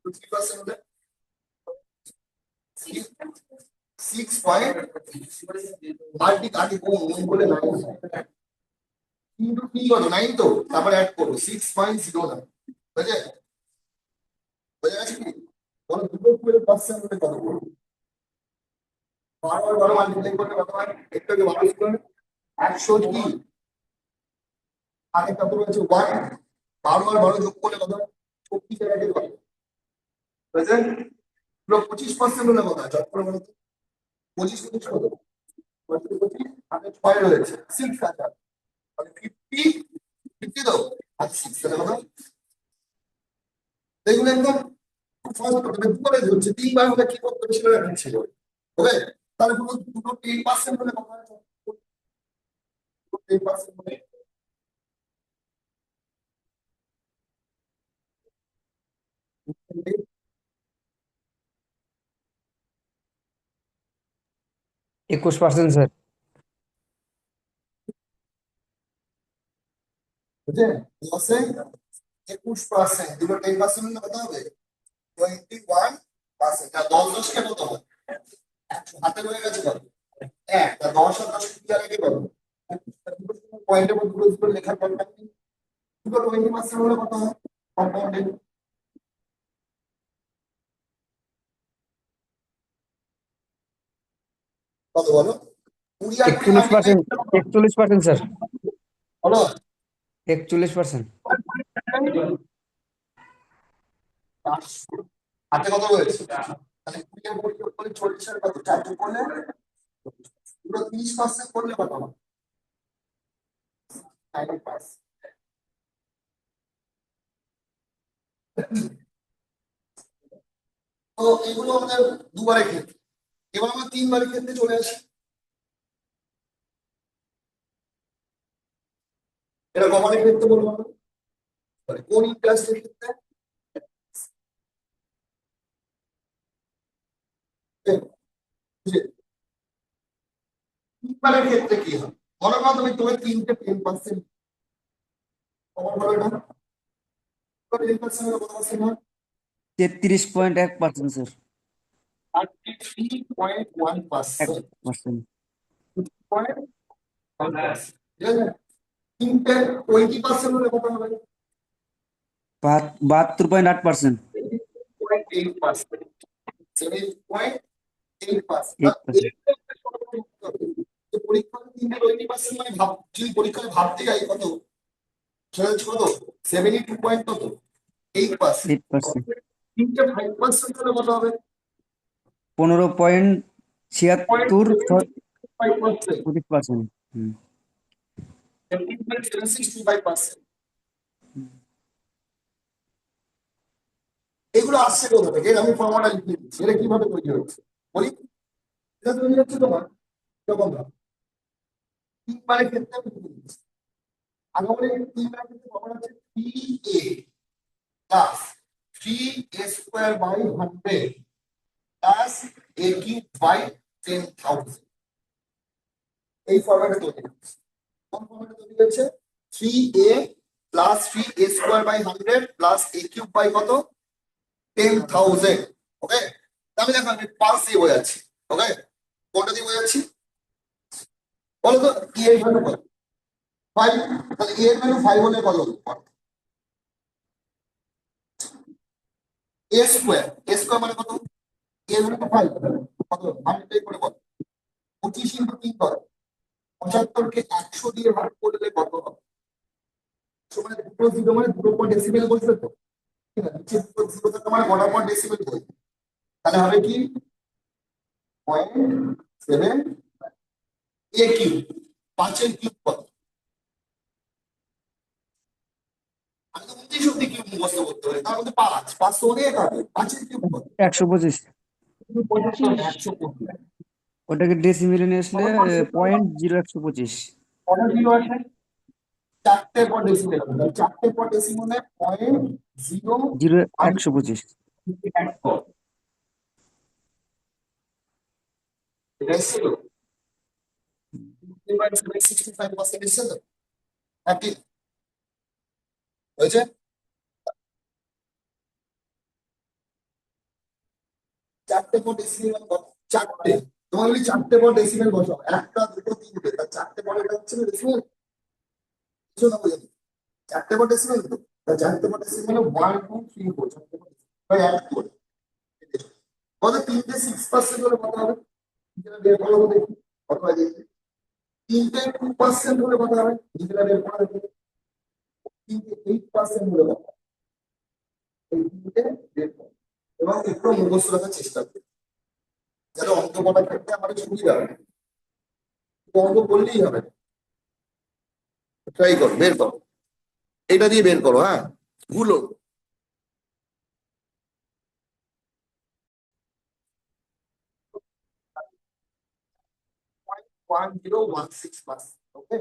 3% হলে 6 পয়েন্ট মাল্টি কাটি গুণ করলে 9 কিন্তু কি কত 9 তো, তারপরে অ্যাড করবো 6.09, বুঝে? বুঝে গেছে কি? বলো দুটো 12% হলে কত করবো? 12 মাল্টিপ্লাই করলে কত হয়? একটাকে 12 করে 100 কি আগে কত রয়েছে 1, 12 যোগ করলে কত হয়? 24 এর আগে কত? বুঝে? পুরো 25% হলে কত হয়? চট করে বলো তো। 25 25 কত? 25 আগে 6 রয়েছে 6 আছে, মানে 50 তো আর 6 এর কত? এগুলো একদম ফার্স্ট মানে দুবারে হচ্ছে, তিনবার হলে কি করতে হবে সেটা ছিল, ওকে? তাহলে পুরো দুটো 10% হলে কত হয়? 10% হলে 21%, স্যার। বুঝলেন? লসে 21%, দুটো 10% হলে কত হবে? 21%। আর 10 কে কত হবে? হাতে রয়ে গেছে কত? এক। আর 10 আর 10 কি আগে কত? পয়েন্টের মধ্যে দুটো দুটো লেখার দরকার নেই। দুটো 20% হলে কত হয়? কম্পাউন্ডিং কত বলো? 20 আর 20 মাল্টিপ্লাই 41%, 41%, স্যার। বলো। 41%। হাতে কত রয়েছে? তাহলে 20 আর 40 যোগ করলে 40 আর কত? 4 যোগ করলে পুরো 30% করলে কত হবে? 90%। তো এগুলো আমাদের দুবারের ক্ষেত্রে। এবার আমরা তিনবারের ক্ষেত্রে চলে আসি। এটা কমানের ক্ষেত্রে বলবো আমরা, মানে কোন ইন্টারেস্টের ক্ষেত্রে? যে তিনবারের ক্ষেত্রে কি হয়? মনে করো তুমি তোমার তিনটে 10% কমন করো, এটা 10% হলে কত পার্সেন্ট হয়? 33.1%, স্যার। 33.1%। 1%। ঠিক আছে? তিনটে 20% হলে কত হবে? 72.8%। 7.8%। 7.8%। 8%। পরীক্ষা তিনটে 20% মানে ভাব, যদি পরীক্ষায় ভাবতে যাই কত সেটা হচ্ছে কত? 72 পয়েন্ট কত? 8%। 8%। তিনটে 5% হলে কত হবে? 15.76, 5%। 25%। হুম। 17.765%। এগুলো আসছে কোথা থেকে? এর আমি ফর্মুলা লিখে দিচ্ছি, এটা কিভাবে তৈরি হচ্ছে বলি। এটা তৈরি হচ্ছে তোমার যখন তিনবারের ক্ষেত্রে আমি লিখে দিচ্ছি। আগে বলে তিনবারের ক্ষেত্রে ফর্মুলা হচ্ছে 3a plus 3a square by 100 plus a cube by 10,000। এই ফর্মুলাটা তৈরি হচ্ছে। কোন ফর্মুলাটা তৈরি হচ্ছে? 3a plus 3a square by 100 plus a cube by কত? 10,000। ওকে? আমি দেখো আমি পাঁচ দিয়ে বোঝাচ্ছি। ওকে? কোনটা দিয়ে বোঝাচ্ছি বলো তো? e এর ভ্যালু কত? 5। তাহলে e এর ভ্যালু 5 হলে কত হলো? a স্কোয়ার, a স্কোয়ার মানে কত? a এর ভ্যালু তো 5, কত? মাল্টিপ্লাই করে কত? 25 ইনটু 3 কত? 75 কে 100 দিয়ে ভাগ করলে কত হবে? মানে দুটো জিরো মানে দুটো পর ডেসিমেল বলছে তো, ঠিক আছে? নিচে দুটো জিরো থাকা মানে কটা পর ডেসিমেল বলছে? তাহলে হবে কি 0.7 a কিউব। 5 এর কিউব কত? আমি তো 29 অব্দি কিউব মুখস্থ করতে হবে, তার মধ্যে 5 অনেক আগে, 5-এর কিউব কত? 125। 125। ওটাকে ডেসিমিলে নিয়ে আসলে 0.0125। কটা জিরো আছে? চারটে পর ডেসিমেল হবে, তাহলে চারটে পর ডেসিমেলে 0.01। 125। এটা ছিল 65% এসছে তো, হ্যাপি হয়েছে। চারটে পর ডেসিমেল চারটে, তোমার যদি চারটে পর ডেসিমেল বসাও, একটা দুটো তিনটে, তার চারটে পর এটা হচ্ছে ডেসিমেল, কিছু না বোঝেনি। চারটে পর ডেসিমেল তো, তার চারটে পর ডেসিমেল 1 2 3 4, চারটে পর decimal, এক করে কত? তিনটে 6% হলে কত হবে? নিজেরা বের করো তো দেখি কত হয় দেখি। তিনটে 2% হলে কত হবে? নিজেরা বের করো দেখি। তিনটে 8% হলে কত হবে? এই তিনটে বের করো এবং একটু মুখস্থ রাখার চেষ্টা করো, যাতে অঙ্ক করার ক্ষেত্রে আমাদের সুবিধা হয়। অঙ্ক করলেই হবে, ট্রাই করো, বের করো, এটা দিয়ে বের করো, হ্যাঁ ভুলো। One zero one six pass, okay.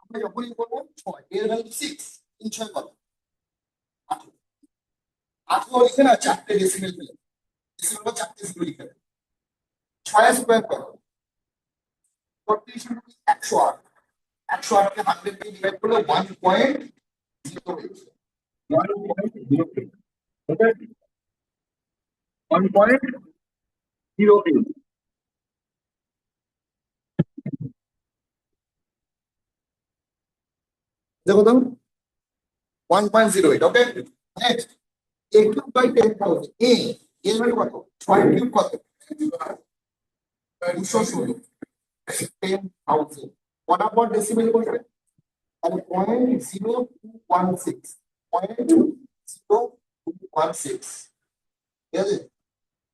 আমরা যখনই করবো 6 এর ভ্যালু 6, 3 6 কত? 18। 18 লিখে না চারটে ডেসিমেল ফেলে, ডেসিমেল বা চারটে জিরো লিখে দেয়। 6 স্কোয়ার কত? 108। 108কে 100 দিয়ে ডিভাইড করলে 1.08, 1.08, 1.08। দেখো তো 1.08, ওকে। নেক্সট, a কিউব বাই 10,000, এর ভ্যালু কত? 6 কিউব কত? 216। 10,000 কটা পর ডেসিমেল বসবে? তাহলে 0.0216, 0.0216, ঠিক আছে।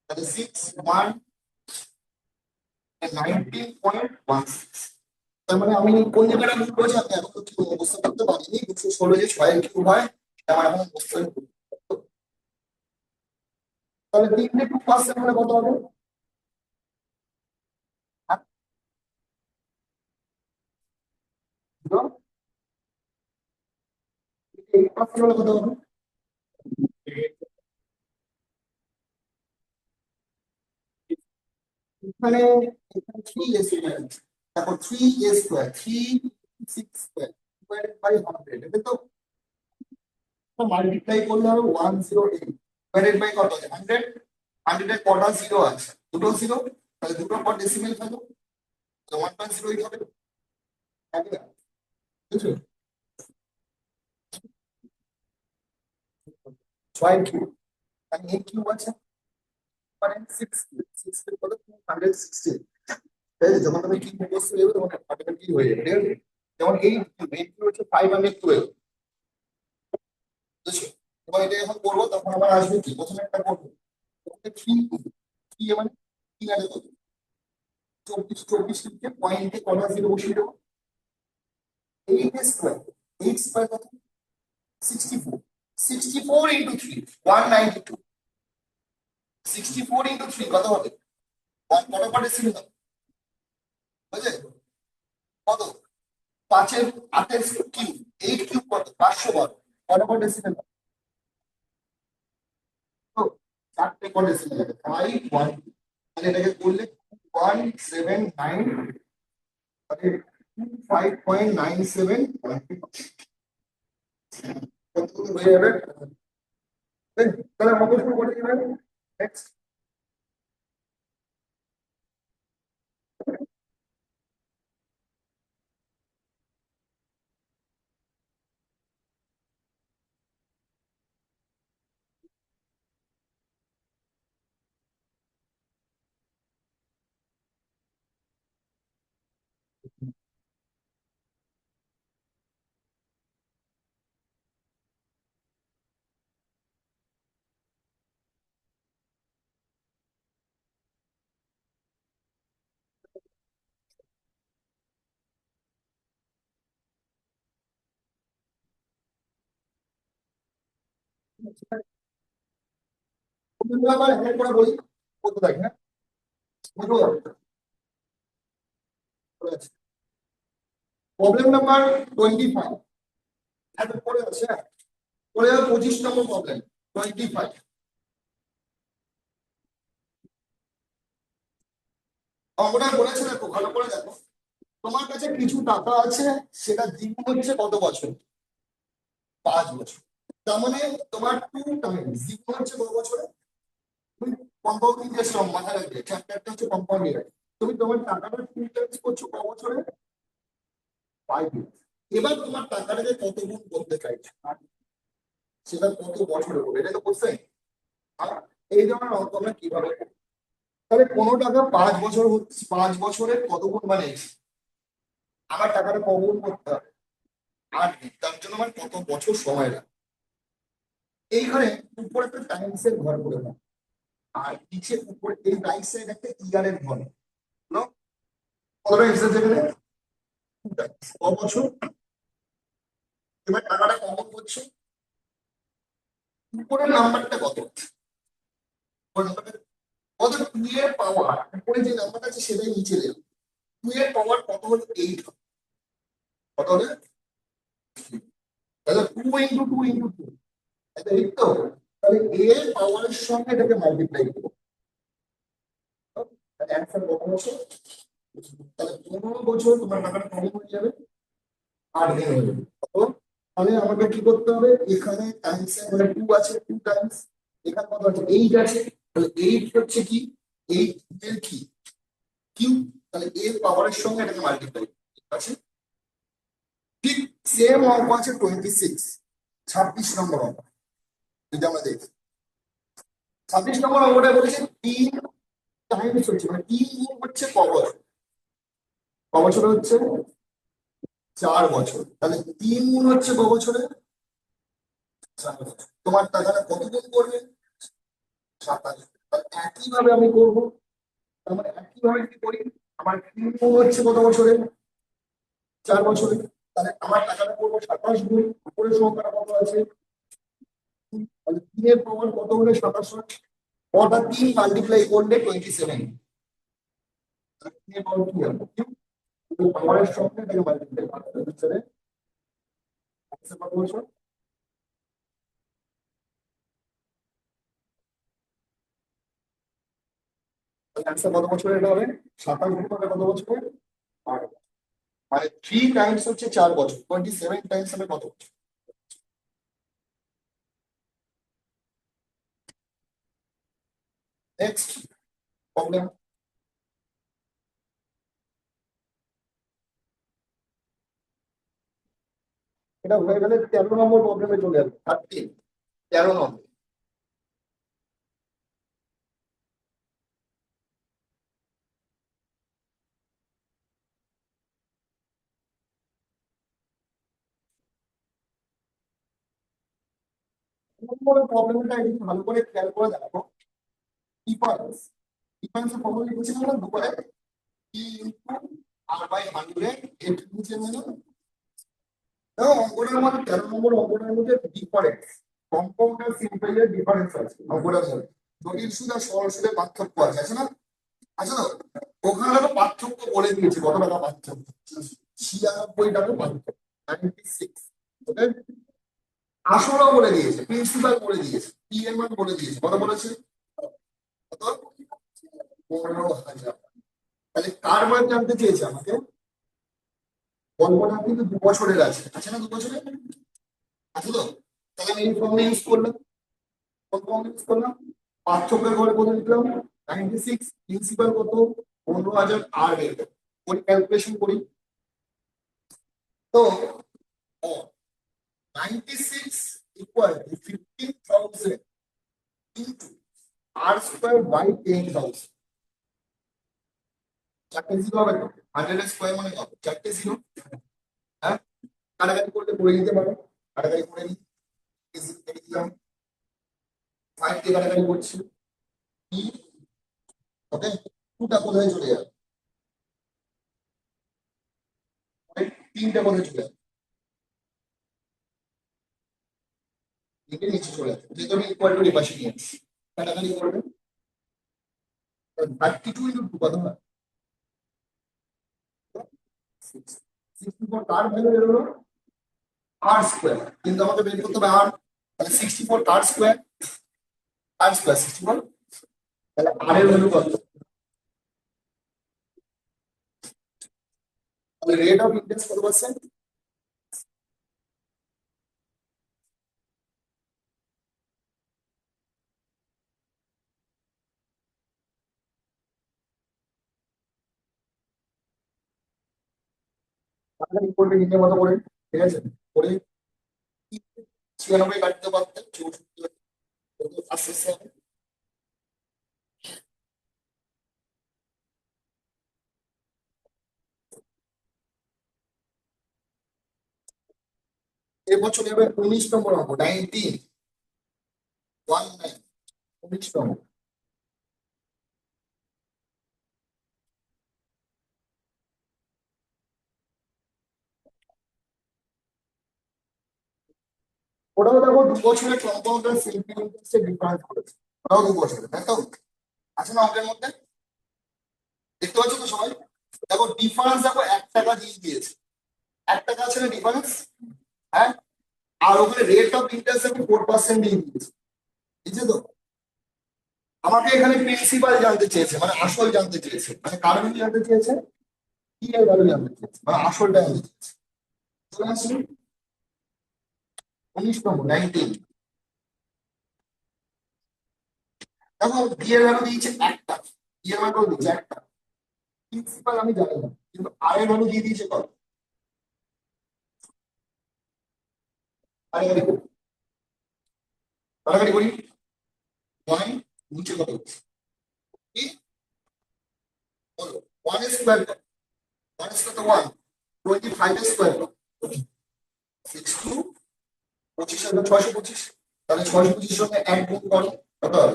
তাহলে 19.16। তার মানে আমি কোন জায়গাটা ভুল করেছি, আমি এখন তো অবস্থা করতে পারিনি। 216 যে 6 কিউব হয়, এটা আমার এখন অবস্থায় ভুল। তাহলে 3 2% হলে কত হবে? 8% হলে কত হবে? এখানে 3 স্কোয়ার, তারপর 3 স্কোয়ার, 3 6 স্কোয়ার ডিভাইডেড বাই 100, এটা তো মাল্টিপ্লাই করলে হবে 108 ডিভাইডেড বাই কত আছে? 100। 100 এর কটা জিরো আছে? দুটো জিরো, তাহলে দুটোর পর ডেসিমেল থাকো, 1.08 হবে, হবে না? বুঝছো? 6 কিউব, আর 8 কিউব আছে, মানে 6 কিউব, 6 কিউব কত? 216। ঠিক আছে, যখন তুমি কিউব মুখস্থ হয়ে যাবে তখন অটোমেটিক হয়ে যাবে, ঠিক আছে। যেমন 8 কিউব হচ্ছে 512, বুঝছো? এবার এটা যখন করবো তখন আবার আসবে কি, প্রথমে একটা করবো 3, 3 মানে 3 আছে কত? 24, 24 লিখে পয়েন্টে কটা জিরো বসিয়ে দেবো? 8 স্কোয়ার, 8 স্কোয়ার কত? 64। 64 ইন্টু 3, 192। 64 ইন্টু 3 কত হবে? কত পার্টে ছিল না, বুঝলে কত? 5-এর 8-এর কিউব, 8 কিউব কত? 512। কত পার্টে ছিল না? তো চারটে পার্টে ছিল না, 5 1, তাহলে এটাকে করলে 179, মানে 5.97 হয়ে যাবে। তাহলে আমাকে শুরু করে দিবেন। নেক্সট, আবার এক করে বলি, বলতে থাকি, হ্যাঁ? প্রবলেম নাম্বার 25, এত পরে আছে, হ্যাঁ? পরে 25 নম্বর প্রবলেম, 25। অঙ্কটা বলেছে, দেখো ভালো করে দেখো। তোমার কাছে কিছু টাকা আছে, সেটা দ্বিগুণ হচ্ছে কত বছর? 5 বছর। তার মানে তোমার 2 টাইমস দ্বিগুণ হচ্ছে কত বছরে? তুমি কম্পাউন্ডিং ইন্টারেস্ট মাথায় রাখবে, চ্যাপ্টারটা হচ্ছে কম্পাউন্ডিং। তুমি তোমার টাকাটা 2 টাইমস করছো ক বছরে? 5 ইয়ার্স। এবার তোমার টাকাটাকে কত গুণ করতে চাইছো, সেটা কত বছরে করবে, এটা তো কোশ্চেন। আর এই ধরনের অঙ্ক আমরা কিভাবে করবো? তাহলে কোনো টাকা 5 বছর হচ্ছে, 5 বছরের কত গুণ মানে আমার টাকাটা কত গুণ করতে হবে? 8 দিন। তার জন্য আমার কত বছর সময় লাগে? এইখানে উপরে একটা টাইমস এর ঘর করে দাও, আর নিচে উপরে এই রাইট সাইড একটা ইয়ারের ঘর। নো, কতটা এক্সাক্ট যাবে? ক বছর? এবার টাকাটা কমন করছো, উপরের নাম্বারটা কত? উপরের নাম্বারটা কত? 2 এর পাওয়ার, উপরে যে নাম্বারটা আছে সেটাই নিচে দেবে। 2 এর পাওয়ার কত হলো? 8। কত হবে? তাহলে 2 × 2 × 2, এটা 8 তো। তাহলে a এর পাওয়ারের সঙ্গে এটাকে মাল্টিপ্লাই করবো, তাহলে অ্যান্সার কত বছর? তাহলে 15 বছর তোমার টাকাটা কমন হয়ে যাবে, 8 দিন হয়ে যাবে। কত? তাহলে আমাকে কি করতে হবে? এখানে টাইমস মানে 2 আছে, 2 টাইমস। এখানে কত আছে? 8 আছে। তাহলে 8 হচ্ছে কি? 8 এর কি কিউ। তাহলে এর পাওয়ারের সঙ্গে এটাকে মাল্টিপ্লাই, ঠিক আছে? ঠিক সেম অঙ্ক আছে 26, 26 নম্বর অঙ্ক। যদি আমরা দেখি 26 নম্বর অঙ্কটা বলেছে 3 টাইমস হচ্ছে, মানে 3 গুণ হচ্ছে ক বছর? ক বছরে হচ্ছে? 4 বছর। তাহলে 3 গুণ হচ্ছে ক বছরে? 4 বছর। তোমার টাকাটা কত গুণ করবে? 27। তাহলে একইভাবে আমি করবো, তার মানে একইভাবে কি করি? আমার 3 গুণ হচ্ছে কত বছরে? 4 বছরে। তাহলে আমার টাকাটা করবো 27 গুণ, উপরের সংখ্যাটা কত আছে? তাহলে 3 এর পাওয়ার কত হলে 27 হয়? কটা 3 মাল্টিপ্লাই করলে 27? 3 এর পাওয়ার কি হবে? পাওয়ারের সঙ্গে এটাকে মাল্টিপ্লাই করতে হবে, বুঝতে পেরে? answer কত বছর? answer কত বছরে এটা হবে? 27 গুণ হবে কত বছরে? 8 বছর। মানে 3 টাইমস হচ্ছে 4 বছর, 27 টাইমস হবে কত বছর? Next problem. এটা হয়ে গেলে 13 নম্বর প্রবলেমে চলে যাবে, 13 নম্বর। প্রবলেমটা একটু ভালো করে খেয়াল করে দেখো। ডিফারেন্স, ডিফারেন্সের ফর্মুলা লিখেছিলাম না দুবারে, টি ইনটু আর বাই 100 এর নিচে মানে দেখো অঙ্কটার মধ্যে 13 নম্বর অঙ্কটার মধ্যে ডিফারেন্স, কম্পাউন্ড আর সিম্পল এর ডিফারেন্স আছে অঙ্কটার মধ্যে। জটিল সুদ আর সরল সুদের পার্থক্য আছে না? আচ্ছা, তো ওখানে তো পার্থক্য বলে দিয়েছে, কত টাকা পার্থক্য? 96 টাকা পার্থক্য, 96। ওকে, আসলও বলে দিয়েছে, প্রিন্সিপাল বলে দিয়েছে, পিএমআর বলে দিয়েছে, কত বলেছে? কত? 15,000। তাহলে কার মান জানতে চেয়েছে আমাকে? গল্পটা কিন্তু 2 বছরের আছে না? 2 বছরের আছে তো। তাহলে আমি এই ফর্মুলা ইউজ করলাম, কত ফর্মুলা ইউজ করলাম? পার্থক্যের ঘরে কত লিখলাম? 96, প্রিন্সিপাল কত? 15,000, আর বের করি, ক্যালকুলেশন করি। তো 96 equal to 15,000 into r square by 10,000। চারটে জিরো হবে তো, 100 স্কোয়ার মানে কত? চারটে জিরো। হ্যাঁ, কাটাকাটি করলে করে নিতে পারো, কাটাকাটি করে নিই। দিলাম 5 দিয়ে কাটাকাটি করছি, ওকে। 2টা কোথায় চলে যাবে? 3টা কোথায় চলে যাবে? লিখে নিচে চলে আসবে, যেহেতু আমি ইকুয়াল টু এর পাশে নিয়ে আসছি, কাটাকাটি করবে। 32 × 2 কত হয়? 64, কার ভ্যালু বেরোলো? আর স্কোয়ার, কিন্তু আমাকে বের করতে হবে আর, তাহলে 64 কার স্কোয়ার? আর স্কোয়ার 64, তাহলে আর এর ভ্যালু কত? তাহলে রেট অফ ইন্টারেস্ট কত পার্সেন্ট? কাটাকাটি করবে নিজের মতো করে, ঠিক আছে? করে 96 কাটতে পারতেন, 64 আস্তে আস্তে হবে। এরপর চলে যাবে 19 নম্বর অঙ্ক, 19 ওটাও দেখো 2 বছরের কম্পাউন্ড আর সিম্পল ইন্টারেস্টের ডিফারেন্স করেছে, ওটাও 2 বছরের, তাই তো? আছে না অঙ্কের মধ্যে? দেখতে পাচ্ছ তো সবাই? দেখো ডিফারেন্স, দেখো 1 টাকা দিয়ে দিয়েছে, 1 টাকা আছে না ডিফারেন্স? হ্যাঁ। আর ওখানে রেট অফ ইন্টারেস্ট দেখো 4% দিয়ে দিয়েছে, বুঝছো তো? আমাকে এখানে প্রিন্সিপাল জানতে চেয়েছে, মানে আসল জানতে চেয়েছে, মানে কার ভ্যালু জানতে চেয়েছে, কি এর ভ্যালু জানতে চেয়েছে, মানে আসলটা জানতে চেয়েছে। চলে আসি 19 নম্বর, 19। দেখো বি এর ভ্যালু দিয়েছে 1 টাকা, বি এর ভ্যালু দিয়েছে 1 টাকা, প্রিন্সিপাল আমি জানি না, কিন্তু আর এর ভ্যালু দিয়ে দিয়েছে কত? আরে আরে কাটাকাটি করি, 1 নিচে কত কি বলো? 1 স্কোয়ার, 1 স্কোয়ার তো 1, 25 স্কোয়ার 62, 25 আর 625, তাহলে 625 সঙ্গে 1 গুণ করো, কত হবে?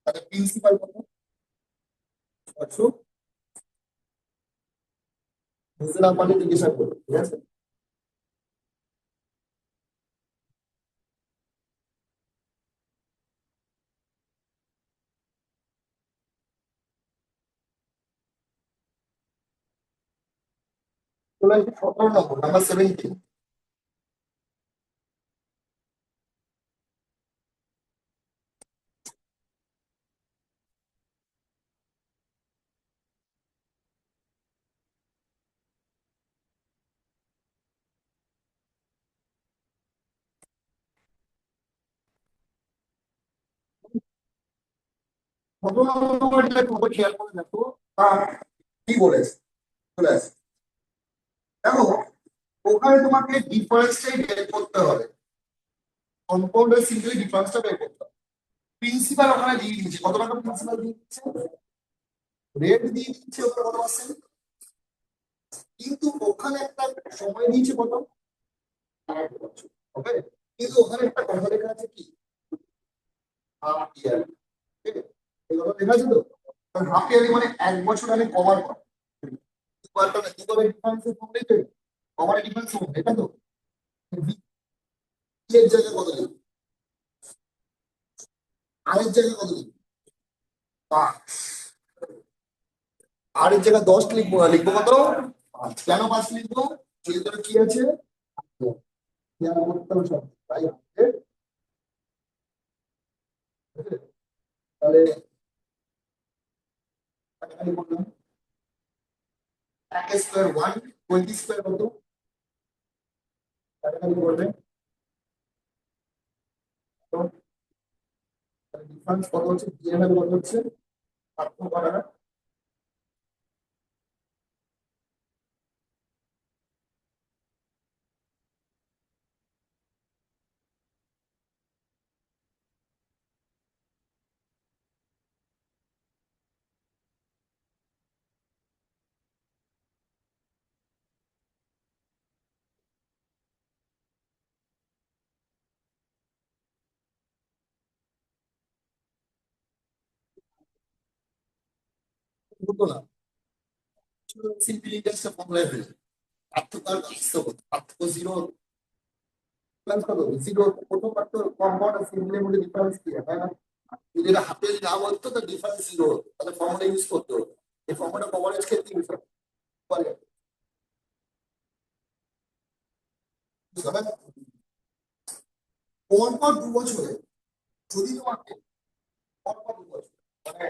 তাহলে প্রিন্সিপাল কত? 600। বুঝতে না পারলে জিজ্ঞাসা করো, ঠিক আছে? চলে আসবে 17 নম্বর, নাম্বার 17। প্রথম নম্বরটা খুব খেয়াল করে দেখো, কি বলেছে, চলে আসে। দেখো ওখানে তোমাকে ডিফারেন্সটাই বের করতে হবে, কম্পাউন্ডার সিম্পলি ডিফারেন্সটা বের করতে হবে। প্রিন্সিপাল ওখানে দিয়ে দিয়েছে, কত টাকা প্রিন্সিপাল দিয়ে দিচ্ছে? রেট দিয়ে দিচ্ছে ওখানে কত পার্সেন্ট, কিন্তু ওখানে একটা সময় দিয়েছে কত? 1 বছর, ওকে? কিন্তু ওখানে একটা কথা লেখা আছে কি, হাফ ইয়ার, ঠিক আছে? এই কথা লেখা আছে তো, হাফ ইয়ারলি মানে 1 বছর আমি কভার করি, দুবার মানে দুবারের ডিফারেন্সের ফর্মে কভারের ডিফারেন্স ফর্ম, এটা তো এর জায়গায় কত লিখবো, আরের জায়গায় কত লিখবো? 5। আর এর জায়গায় 10 লিখবো, লিখবো কত? 5। কেন 5 লিখবো? যেহেতু কি আছে, খেয়াল করতে হবে সব, তাই তাহলে কাটাকাটি করলাম, 1 স্কোয়ার 1, 20 স্কোয়ার কত? কাটাকাটি করবে, ডিফারেন্স কত হচ্ছে, ডিএমএল কত হচ্ছে, 7 টাকা। হতো না, সিম্পল ইন্টারেস্টের ফর্মুলায় ফেলে পার্থক্য আর পার্থক্য, পার্থক্য জিরো, ডিফারেন্স কত? জিরো। প্রথমবার তো কম্পাউন্ড আর সিম্পলের মধ্যে ডিফারেন্স কি হয়, তাই না? যদি এটা হাফে না বলতো তো ডিফারেন্স জিরো, তাহলে ফর্মুলা ইউজ করতো। এই ফর্মুলা কভারেজ ক্ষেত্রে ইউজ করে, বুঝতে পারলে? পরপর 2 বছরে যদি তোমাকে পরপর 2 বছর, মানে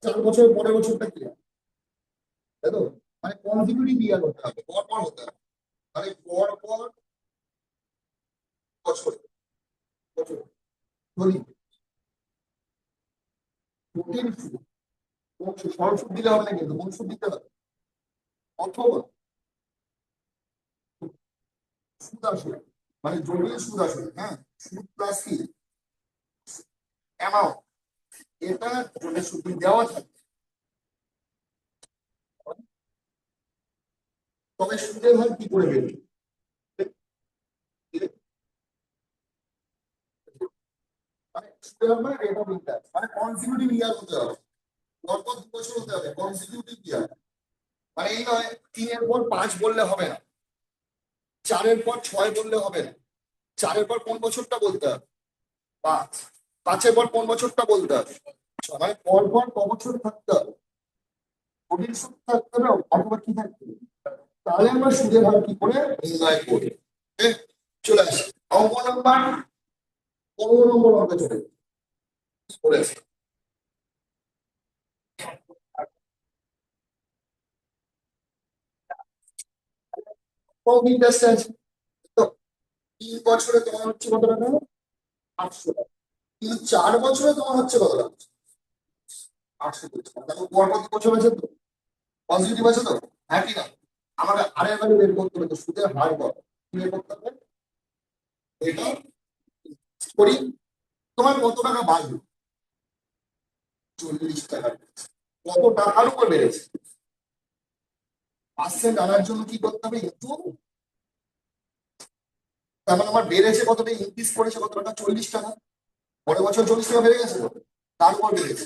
4 বছর পরের বছরটা কি হয়, তাই তো? মানে কনজিকিউটিভ ইয়ার হতে হবে, পরপর হতে হবে। মানে পরপর বছর বছর যদি জটিল সুদ, সরল সুদ দিলে হবে না, কিন্তু কোন সুদ দিতে হবে? অথবা সুদ আসলে, মানে জটিল সুদ আসলে, হ্যাঁ, সুদ প্লাস কি অ্যামাউন্ট, এটা জটিল সুদ দেওয়া থাকে। তবে সুদের হার কি করে বেরোবে? মানে সুদের হার মানে রেট অফ ইন্টারেস্ট, মানে কনজিকিউটিভ ইয়ার হতে হবে, পরপর 2 বছর হতে হবে, কনজিকিউটিভ ইয়ার। মানে এই নয় 3-এর পর 5 বললে হবে না, 4-এর পর 6 বললে হবে না, 4-এর পর কোন বছরটা বলতে হবে? 5, 5-এর পর কোন বছরটা বলতে হবে? মানে পরপর ক বছর থাকতে হবে, জটিল সুদ থাকতে হবে অথবা কি থাকতে হবে, তাহলে আমরা সুদের হার কি করে নির্ণয় করি। Okay? চলে আসি অঙ্ক নাম্বার 15 নম্বর অঙ্কে চলে পড়েছে। কত ইন্টারেস্ট আছে? তো 3 বছরে তোমার হচ্ছে কত টাকা? 800 টাকা। কিন্তু 4 বছরে তোমার হচ্ছে কত টাকা? 800 টাকা। তাহলে পর কত বছর আছে তো, পজিটিভ আছে তো, হ্যাঁ কি না? আমাকে আরের ভ্যালু বের করতে হবে, তো সুদের হার কত কি বের করতে হবে? এটা করি। তোমার কত টাকা বাড়বে? 40 টাকা। কত টাকার উপর বেড়েছে? পার্সেন্ট আনার জন্য কি করতে হবে? একটু, তার মানে আমার বেড়েছে কতটা, ইনক্রিজ করেছে কত টাকা? 40 টাকা। পরের বছর 40 টাকা বেড়ে গেছে তো, তার উপর বেড়েছে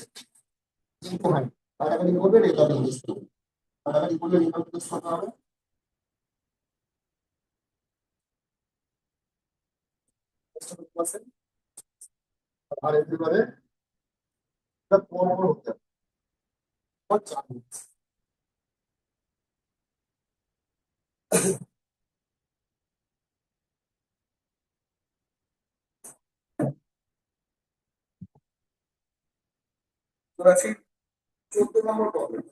কিন্তু হয়, কাটাকাটি করবে, রেট অফ ইন্টারেস্ট করবে। কাটাকাটি করলে রেট অফ ইন্টারেস্ট কত হবে? আর এবারে এটা পনেরো হতে হবে, বা 4 বছর। চুরাশি 14 নম্বর প্রবলেম।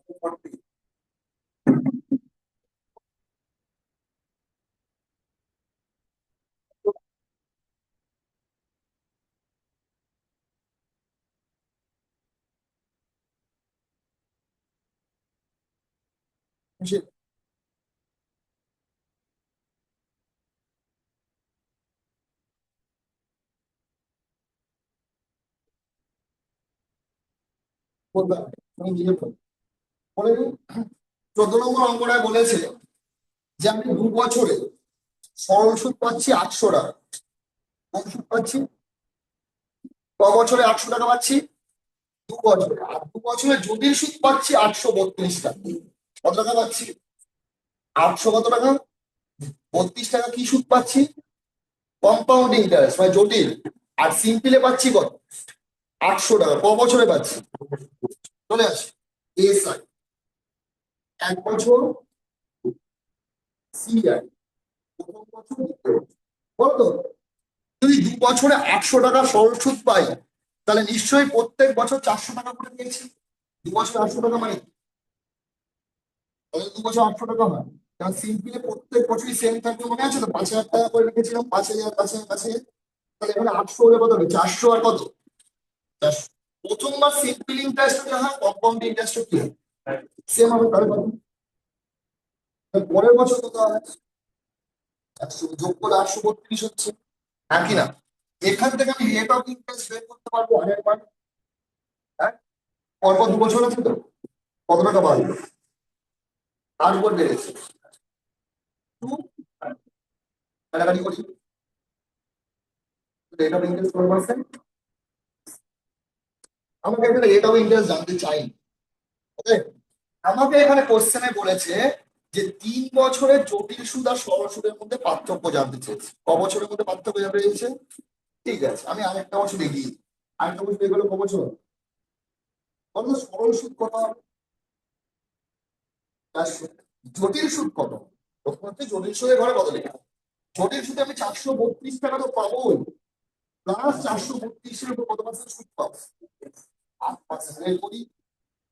বলবে তুমি নিজে বলো। বলে দিই, 14 নম্বর অঙ্কটায় বলেছে যে আমি 2 বছরে সরল সুদ পাচ্ছি 800 টাকা। কোন সুদ পাচ্ছি? ক বছরে 800 টাকা পাচ্ছি? 2 বছরে। আর 2 বছরে জটিল সুদ পাচ্ছি 832 টাকা। কত টাকা পাচ্ছি? 800 কত টাকা? 32 টাকা। কি সুদ পাচ্ছি? কম্পাউন্ড ইন্টারেস্ট, মানে জটিল। আর সিম্পলে পাচ্ছি কত? 800 টাকা। ক বছরে পাচ্ছি? চলে আসি এস আই, 1 বছর, সি আই, প্রথম বছর, দ্বিতীয় বছর। বলতো যদি 2 বছরে 800 টাকা সরল সুদ পাই, তাহলে নিশ্চয়ই প্রত্যেক বছর 400 টাকা করে পেয়েছি। 2 বছরে 800 টাকা মানে, তাহলে 2 বছর 800 টাকা হয়। কারণ সিম্পলি প্রত্যেক বছরই সেম থাকবে, মনে আছে তো? 5,000 টাকা করে রেখেছিলাম, 5,000, 5,000, 5,000। তাহলে এখানে 800 হলে কত হবে? 400 আর কত? 400। প্রথমবার সিম্পল ইন্টারেস্ট যা হয়, কম্পাউন্ড ইন্টারেস্ট কি হয়? সেম হবে। তাহলে কত? তাহলে পরের বছর কত হবে? 100 যোগ করে 832 হচ্ছে, হ্যাঁ কি না? এখান থেকে আমি রেট অফ ইন্টারেস্ট বের করতে পারবো আগের বার। হ্যাঁ, পরপর 2 বছর আছে তো, কত টাকা বাড়লো, তার উপর বেড়েছে। টু, কাটাকাটি করি, রেট অফ ইন্টারেস্ট কত পার্সেন্ট? আমাকে এখানে রেট অফ ইন্টারেস্ট জানতে চাই, ওকে? আমাকে এখানে কোশ্চেনে বলেছে যে 3 বছরের জটিল সুদ আর সরল সুদের মধ্যে পার্থক্য জানতে চেয়েছে। বছরের মধ্যে পার্থক্য জানতে চেয়েছে। ঠিক আছে, আমি আরেকটা বছর এগিয়ে দিই। আরেকটা বছর এগুলো বছর কত, সরল সুদ কত আর জটিল সুদ কত। প্রথমত জটিল সুদের ঘরে কত লেখা, জটিল সুদে আমি 432 টাকা তো পাবোই, প্লাস 432-এর উপর কত পার্সেন্ট সুদ পাবো, 8%। করি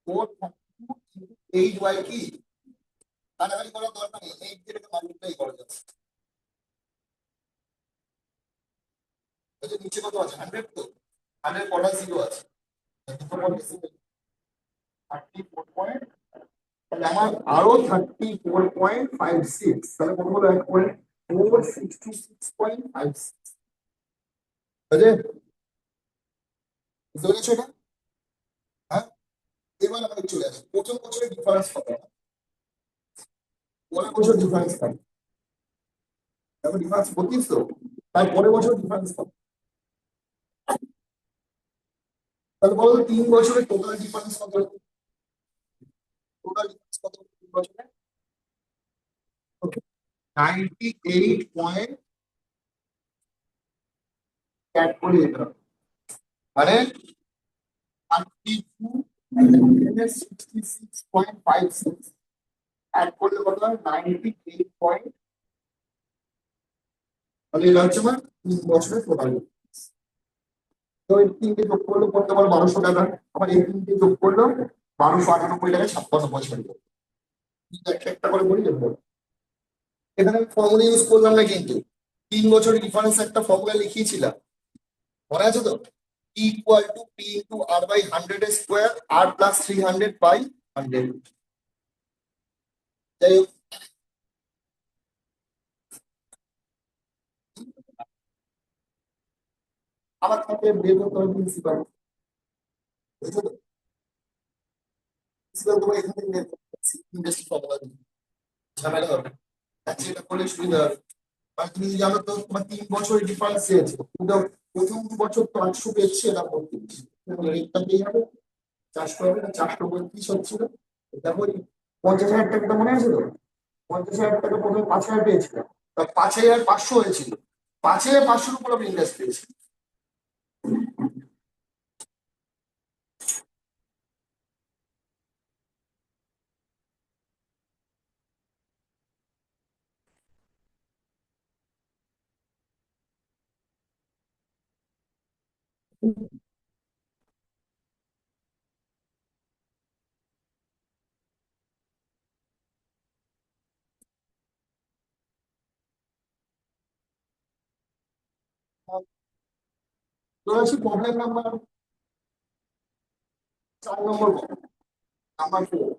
4/8 কি কাটাকাটি করার দরকার নেই, 8 দিয়ে মাল্টিপ্লাই করা যাচ্ছে। নিচে কত আছে, 100, তো 100 কটা জিরো আছে, 34 তাহলে আমার আরো 34.56, তাহলে কত হলো 1.466.56। বুঝলে, বুঝতে পেরেছো এটা? হ্যাঁ, এবার আমাদের চলে আসে প্রথম বছরের ডিফারেন্স কত, পরের বছর ডিফারেন্স কত, এখন ডিফারেন্স 32, তো তার পরের বছর ডিফারেন্স কত, তাহলে বলো তো 3 বছরের টোটাল ডিফারেন্স কত, টোটাল ডিফারেন্স কত 3 বছরে, 98 অ্যাড করে দিতে হবে। মানে 66.56 অ্যাড করলে কত হয়, 98 তাহলে এটা হচ্ছে আমার 3 বছরের টোটাল। তো এই তিনটে যোগ করলে পড়তে পারো 1200 টাকা, আবার এই তিনটে যোগ করলো 1298 টাকা 56 পয়সা দিল। একটা একটা করে বলি দেখবো। এখানে আমি ফর্মুলা ইউজ করলাম না কিন্তু, 3 বছরের ডিফারেন্স একটা ফর্মুলা লিখিয়েছিলাম, মনে আছে তো, P = P × R/100 square, R + 300/100। যাই হোক, আমার থেকে বের করতে হবে প্রিন্সিপাল, বুঝছো তো, প্রিন্সিপাল তোমার এখান থেকে বের করতে হবে ইন্ডাস্ট্রি ফর্মুলা দিয়ে, ঝামেলা হবে, এটা করলে সুবিধা হবে। আর তুমি জানো তো তোমার 3 বছরের ডিফারেন্স আছে, কিন্তু প্রথম 2 বছর তো 800 পেয়েছি, এটা করতে রেটটা পেয়ে যাবে, 400 হবে না, 432 হচ্ছিল। দেখো 50,000 টাকাটা মনে আছে তো, 50,000 টাকা প্রথমে 5,000 পেয়েছিলাম, তা 5,500 হয়েছিল, 5,500-র উপর আমি ইন্টারেস্ট পেয়েছি। তো আসি প্রবলেম নাম্বার 4 নম্বর, নাম্বার 4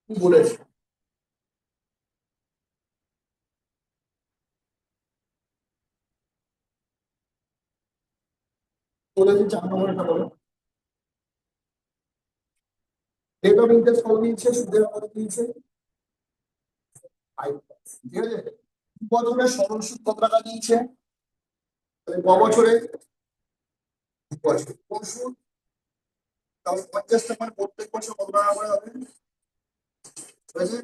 কি বলেছে, বলেছে 4 নম্বরটা বলো। রেট অফ ইন্টারেস্ট কত দিয়েছে, সুদের কত দিয়েছে, 5%। ঠিক আছে, 2 বছরের সরল সুদ কত টাকা দিয়েছে, তাহলে 2 বছরে, 2 বছর কোন সুদ, তাহলে 50 টাকা, মানে প্রত্যেক বছর কত টাকা করে হবে, ঠিক আছে।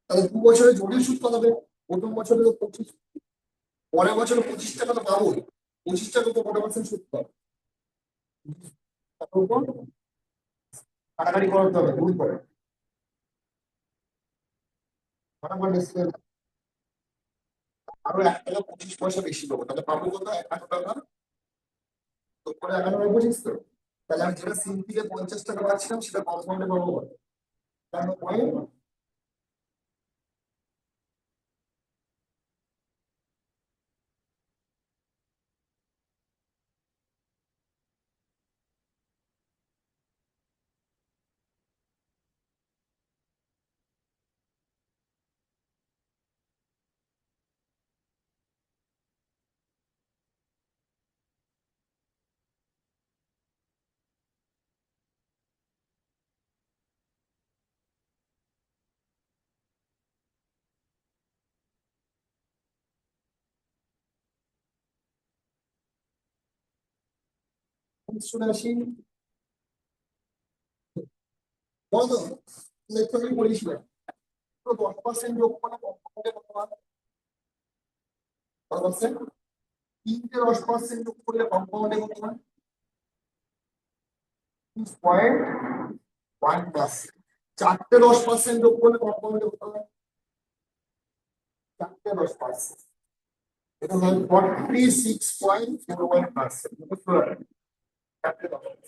তাহলে 2 বছরে জটিল সুদ কত হবে, প্রথম বছরে তো 25, পরের বছরে 25 টাকা তো পাবোই, 25 টাকা তো কত পার্সেন্ট সুদ পাবো, তার উপর কাটাকাটি করতে হবে, 2 করে ফটাফট ডিসপ্লে, আরো 1 টাকা 25 পয়সা বেশি পাবো, তাহলে পাবো কত, 11 টাকা, তো পরে 11 আর 25, তো তাহলে আমি যেটা সিম থেকে 50 টাকা পাচ্ছিলাম সেটা কনফার্মে পাবো কত? 11 পয়েন্ট। চলে আসি বলো তো আমি বলিস না 10% যোগ করে কম্পাউন্ডে কত হয় 10%, তিনটে 10% যোগ করলে কম্পাউন্ডে কত হয় 6.1%, চারটে 10% যোগ করলে কম্পাউন্ডে কত হয় চারটে 10%, এটা হয় 46.41%। চারটে 10%।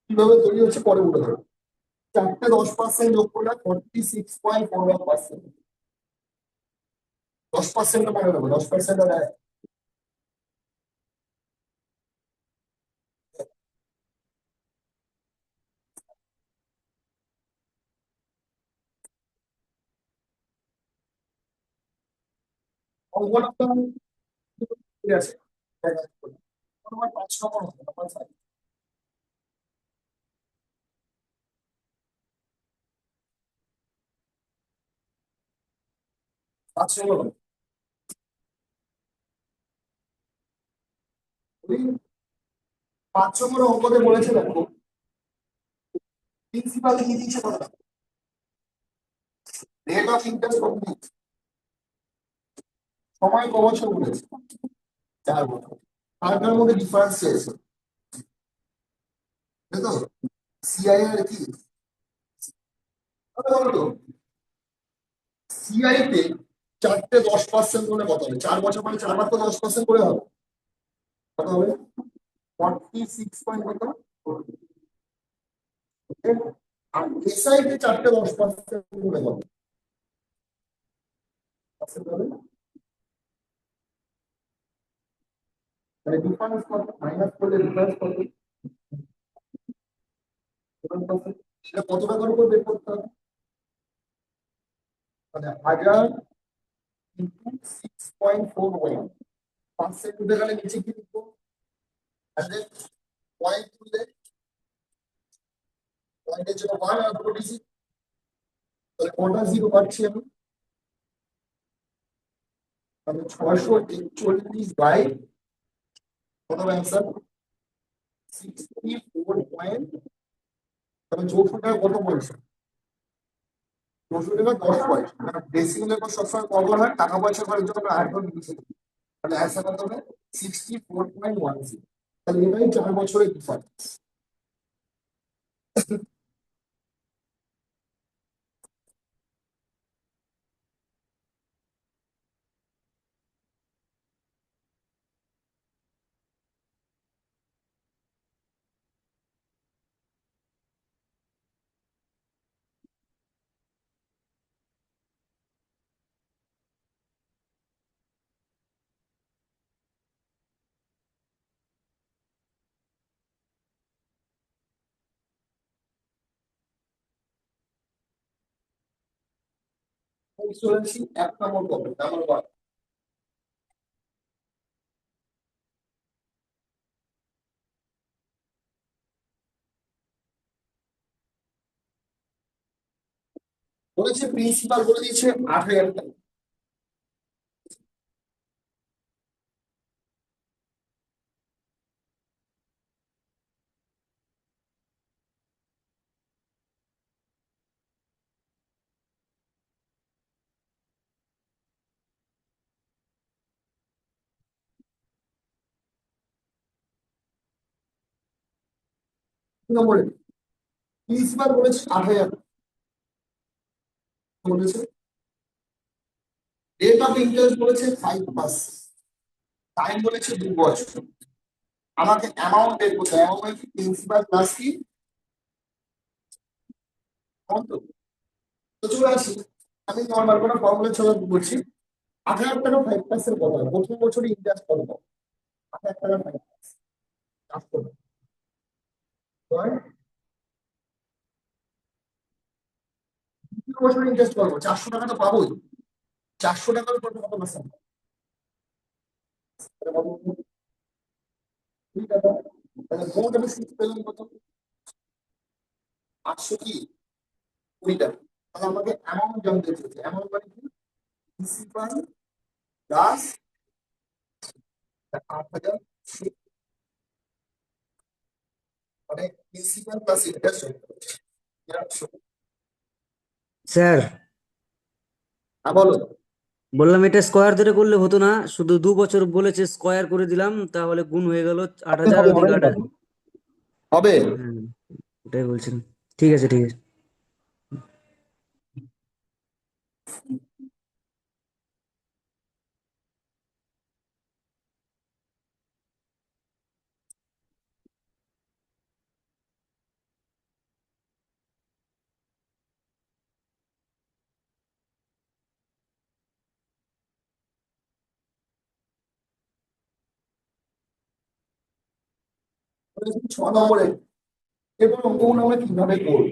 কিভাবে তৈরি হচ্ছে পরে বলে দেবো। চারটে 10% যোগ করলে 46.41%, 10% মানে দেবো 10% অঙ্কটা ঠিক আছে। 5 নম্বর হবে, নাম্বার 5। 5 নম্বর হবে। ওই 5 নম্বর অঙ্কতে বলেছে দেখো প্রিন্সিপাল কি দিচ্ছে কথা রেট অফ ইন্টারেস্ট কত দিচ্ছে, সময় ক বছর বলেছে 4 বছর, তার মধ্যে ডিফারেন্স চেয়েছে তাই তো। সিআই আর কি বলতো সিআই তে চারটে 10% করে কত হবে, 4 বছর মানে 4 বার তো 10% করে হবে, কত হবে 46 কত, আর এসআই তে চারটে 10% করে হবে, মানে ডিফারেন্স কত মাইনাস করলে ডিফারেন্স কত, সেটা কত টাকার উপর বের করতে হবে, মানে 1000 ইন্টু 6.41, 5 উঠে গেলে নিচে কি লিখবো, 100 পয়েন্ট তুললে পয়েন্টের জন্য 1 আর দুটো ডিজিট, তাহলে কটা জিরো পাচ্ছি আমি, তাহলে 641 কত অ্যান্সার 64 তবে 64 কত পয়সা, 64 10 পয়সা, মানে ডেসিমেলের পর সবসময় কমন হয়, টাকা পয়সা করার জন্য আমরা আরেকবার লিখেছি, তাহলে অ্যান্সার কত হবে 64.10, তাহলে এটাই 4 বছরের ডিফারেন্স। চলে আসি 1 নম্বর প্রবলেম, নাম্বার 1। বলেছে প্রিন্সিপাল বলে দিয়েছে 8,000 টাকা। নম্বরে প্রিন্সিপাল বলেছে 8,000 বলেছে, রেট অফ ইন্টারেস্ট বলেছে 5%, টাইম বলেছে 2 বছর, আমাকে অ্যামাউন্ট বের করতে হবে, অ্যামাউন্ট কি প্রিন্সিপাল প্লাস কি amount তো। তো চলে আসি, আমি নর্মাল কোনো ফর্মুলা ছড়া বলছি, 8,000 টাকা 5% কত হয়, প্রথম বছরে ইন্টারেস্ট কত হবে, 8,000 টাকা 5%, চাষ করবে হয়, দ্বিতীয় বছরে ইন্টারেস্ট করবো 400 টাকা তো পাবোই, 400 টাকার উপর কত পার্সেন্ট, 2 টাকা, তাহলে মোট আমি সুদ পেলাম কত 820 টাকা, তাহলে আমাকে অ্যামাউন্ট জানতে চেয়েছে, অ্যামাউন্ট মানে কি প্রিন্সিপাল প্লাস 8,000 মানে প্রিন্সিপাল প্লাস ইন্টারেস্ট। স্যার, হ্যাঁ বলো। বললাম এটা স্কোয়ার ধরে করলে হতো না, শুধু 2 বছর বলেছে, স্কোয়ার করে দিলাম, তাহলে গুণ হয়ে গেল 8,000, হবে ওদিকে হবে 8,000। হবে। হ্যাঁ, ওটাই বলছিলাম। ঠিক আছে, ঠিক আছে। তাহলে 6 নম্বরে এবার অঙ্কগুলো আমরা কিভাবে করবো?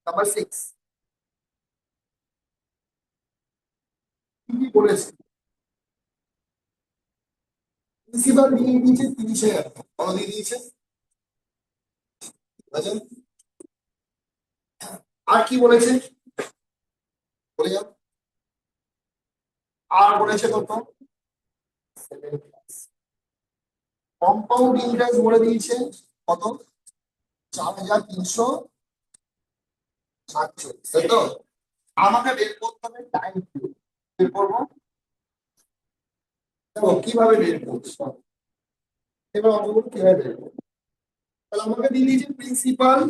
নাম্বার 6 কি বলেছে? প্রিন্সিপাল দিয়ে দিয়েছে 30,000 কত দিয়ে দিয়েছে? আচ্ছা, আর কি বলেছে বলে যাও। আর বলেছে কত? কম্পাউন্ড ইন্টারেস্ট বলে দিয়েছে কত? 4,347, তাই তো? আমাকে বের করতে হবে টাইম পিরিয়ড। বের করবো, দেখো কিভাবে বের করছো। এবার অঙ্কগুলো কিভাবে বের করবো? তাহলে আমাকে দিয়ে দিয়েছে প্রিন্সিপাল,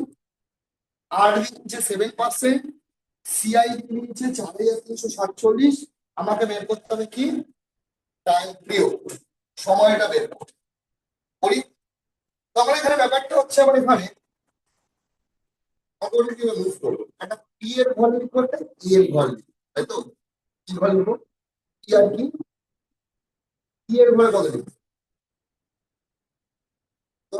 আর দিচ্ছে 7%, সিআই দিচ্ছে 4,347। আমাকে বের করতে হবে কি? টাইম পিরিয়ড, সময়টা বের করি। তখন এখানে ব্যাপারটা হচ্ছে আমার এখানে অঙ্কটা কিভাবে মুভ করবো, একটা পি এর ঘর লিখবো, একটা ই এর ঘর লিখবো, তাই তো? কি ঘর লিখবো? পি আর কি? পি এর ঘরে কত লিখবো? তো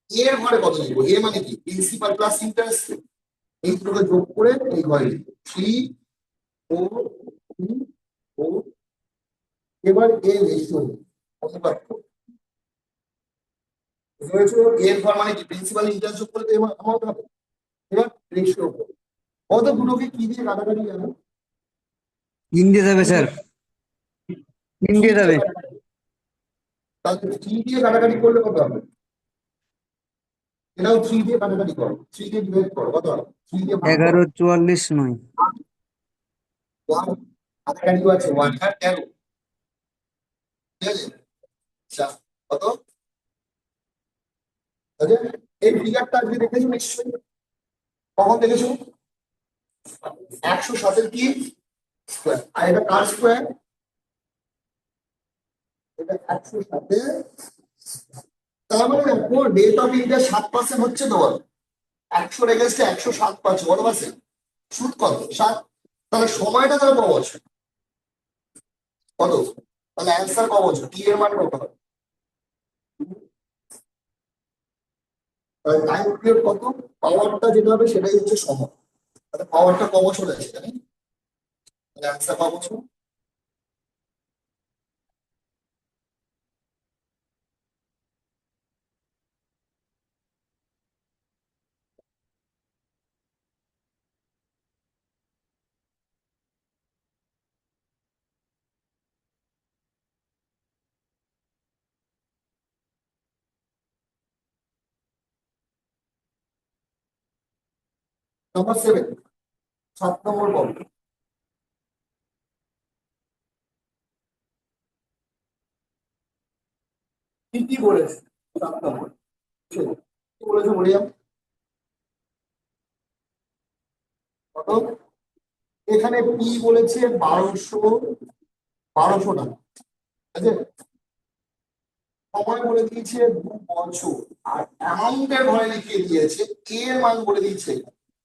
এ এর ঘরে কত লিখবো? এ মানে কি? Principal plus interest. এই দুটোকে যোগ করে এই ঘরে লিখবো 3 4 3 4। এবার এ রেশিও অনুপাত বুঝতে পেরেছো? এর ঘর মানে কি? প্রিন্সিপাল ইন্টারেস্ট যোগ করে তো অ্যামাউন্ট হবে। এবার রেশিও কত, দুটোকে কি দিয়ে কাটাকাটি জানো? তিন দিয়ে যাবে স্যার, 3 থ্রি দিয়ে দিয়ে যাবে। কাটাকাটি। তাহলে 3 দিয়ে কাটাকাটি করলে কত হবে? এটাও 3 দিয়ে কাটাকাটি করো, 3 দিয়ে ডিভাইড করো, কত হবে? 3 দিয়ে ভাগ করো। 11 44 9। 1 কাটাকাটিও আছে, 1 আর 13, ঠিক আছে? আচ্ছা, কত? আচ্ছা, এই ফিগারটা আজকে দেখেছো নিশ্চয়ই, কখন দেখেছো? 107-এর কি স্কোয়ার, আর এটা কার স্কোয়ার? এটা 107-এর। তার মানে দেখো রেট অফ ইন্টারেস্ট 7% হচ্ছে তো, বলো? 100 এগেন্স্টে 107 পাচ্ছে, বলো পাচ্ছে? সুদ কত? 7। তাহলে সময়টা তাহলে ক বছর? কত? তাহলে অ্যান্সার ক বছর? টি এর মান কত হবে? তাহলে টাইম পিরিয়ড কত? পাওয়ারটা যেটা হবে সেটাই হচ্ছে সময়। তাহলে পাওয়ারটা ক বছর আছে জানি? তাহলে অ্যান্সার ক বছর? নাম্বার 7, 7 নম্বর বল। কি কি বলেছে? 7 নম্বর কি বলেছে বলে যাও। কত? এখানে পি বলেছে 1200 টাকা, ঠিক আছে? সময় বলে দিয়েছে 2 বছর, আর অ্যামাউন্টের ঘরে লিখিয়ে দিয়েছে কে এর মান বলে দিয়েছে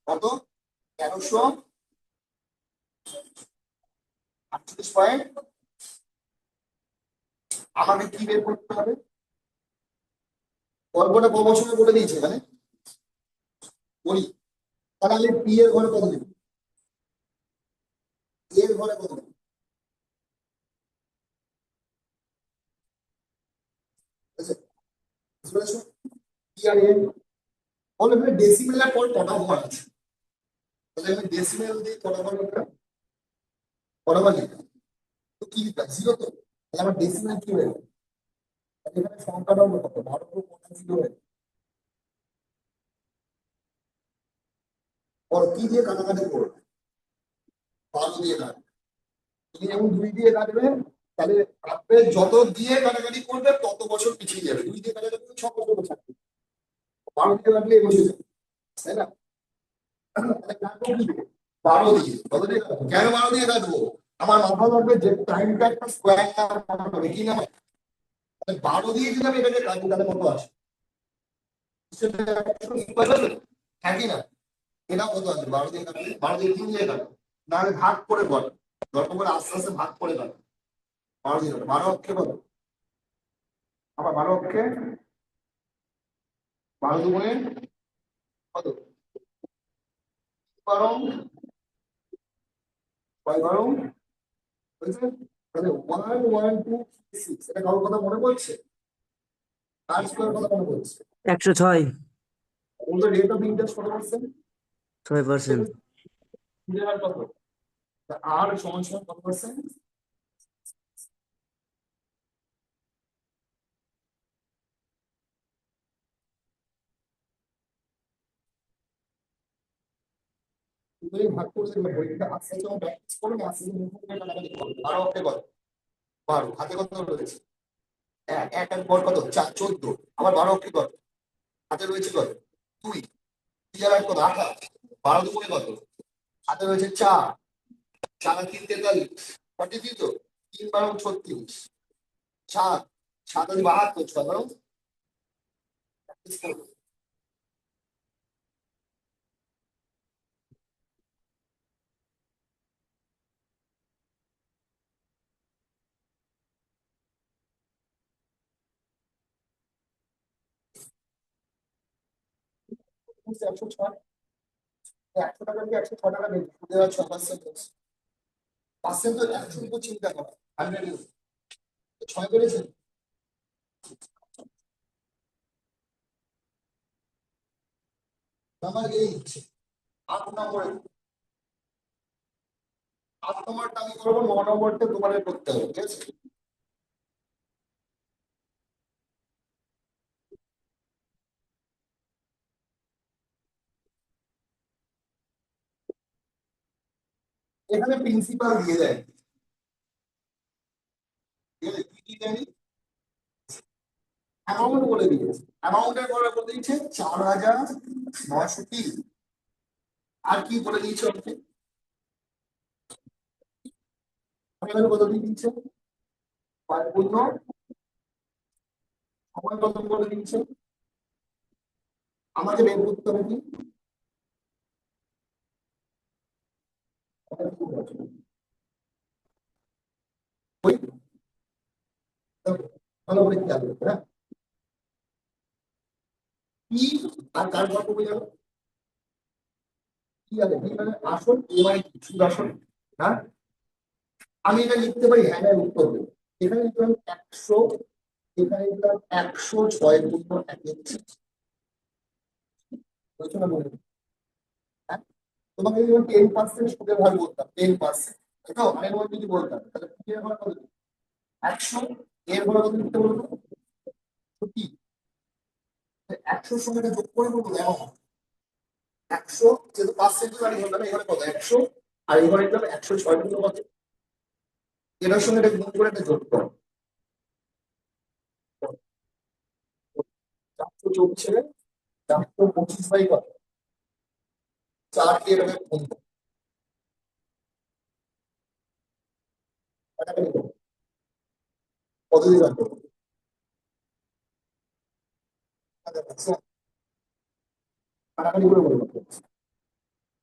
কত? 1348 পয়েন্ট। আমাকে কি বের করতে হবে? গল্পটা ক বছরে বলে দিয়েছে এখানে বলি। তাহলে আমি পি এর ঘরে কত দেবো? এর ঘরে কত দেবো? ঠিক আছে? বুঝতে পেরেছো? পি আর এ বলো, এখানে ডেসিমেলের পর কটা ঘর আছে? তাহলে আমি ডেসিমেল দিয়ে কটা ঘর লিখলাম? বরাবর লিখলাম, তো কি লিখলাম জিরো, তো তাহলে আমার ডেসিমাল কি হয়ে গেল, তাহলে এখানে সংখ্যাটা হলো কত, 12 হয়ে গেল। বলো কি দিয়ে কাটাকাটি করবে, 12 দিয়ে কাটবে, তুমি যেমন 2 দিয়ে কাটবে, তাহলে কাটবে যত দিয়ে কাটাকাটি করবে তত বছর পিছিয়ে যাবে, 2 দিয়ে কাটাকাটি করলে 6 বছর থাকবে, 12 দিয়ে কাটলে 21 যাবে, তাই না? তাহলে কাটবো কি দিয়ে? 12 দিয়ে, কত দিয়ে কাটবো, কেন 12 দিয়ে কাটবো, আমার মাথা থাকবে যে টাইমটা একটা স্কোয়ার হবে কি না, তাহলে 12 দিয়ে যদি আমি এটাকে কাটি তাহলে কত আসে, সেটা 100 হবে, হ্যাঁ কি না? এটা কত আছে, 12 দিয়ে কাটলে, 12 দিয়ে 3 দিয়ে কাটবে, নাহলে ভাগ করে বল, দরকার করে আস্তে আস্তে ভাগ করে কাটবে, 12 দিয়ে কাটবে, 12 অক্ষে কত, আবার 12 অক্ষে 12 দুগুণে কত, 12 12 হয়েছে, তাহলে 1 1 2 6, এটা কারোর কথা মনে পড়ছে, আর স্কোয়ার কথা মনে পড়ছে, 106। ওদের রেট অফ ইন্টারেস্ট কত পার্সেন্ট, 6%। কত, আর সমান সমান কত পার্সেন্ট, তুমি ভাগ করে দেবে, পরীক্ষা আস্তে আস্তে যখন প্র্যাকটিস করবে আস্তে আস্তে মুখ করে কাটাকাটি করবে, 12 অক্ষে কত, 12 হাতে কত রয়েছে, এক এক এক পর কত, 4 14, আবার 12 অক্ষে কত, হাতে রয়েছে কত, 2, 3 আর 8 কত, 28, 12 দুগুণে কত, হাতে রয়েছে 4, 4 আর 3 43, 43 তো, 3 12 36, 7, 7 আর 72, 6 106, 100 টাকা দিয়ে 106 টাকা বেশি, সুদে আর 6%, পার্সেন্ট তো 100 উপর চিন্তা করো, 100 6 বেড়েছে, আমার এই 8 নম্বরে, 8 নম্বরটা আমি করবো, 9 নম্বরটা তোমার করতে হবে, ঠিক আছে? এখানে প্রিন্সিপাল দিয়ে দেয়, ঠিক আছে, কি দিয়ে দেয়, অ্যামাউন্ট বলে দিয়েছে, অ্যামাউন্টের পরে বলে দিয়েছে 4,930, আর কি বলে দিয়েছে ওকে, এখানে কত দিয়ে দিচ্ছে, 5 সময় কত বলে দিচ্ছে, আমাকে বের করতে হবে কি, ওই ভালো করে খেয়াল করতে, হ্যাঁ, কি আর কার গল্প বোঝা গেল, কি আছে, কি মানে আসল, এমআই সুদ আসল, হ্যাঁ, আমি এটা লিখতে পারি, হ্যাঁ হ্যাঁ উত্তর দেবো, এখানে লিখলাম 100, এখানে লিখলাম 106.1, বুঝছো না বলে, হ্যাঁ, তোমাকে যদি 10% সুদের হার বলতাম, 10%, তো আমি তোমাকে যদি বলতাম তাহলে কি এর ভাড়া কত, 100, এর ভাড়া কত লিখতে বলবো, কি 100 সঙ্গে এটা যোগ করে বলবো, দেখো 100 যেহেতু পার্সেন্টেজ আমি বললাম, এখানে কত 100, আর এখানে লিখলাম 106 কত, এটার সঙ্গে এটা গুণ করে এটা যোগ করো, 424, 425 কত, 4 দিয়ে এটাকে গুণ করো, কাটাকাটি করো, কত দিয়ে যাবে, কাটাকাটি করে বলবো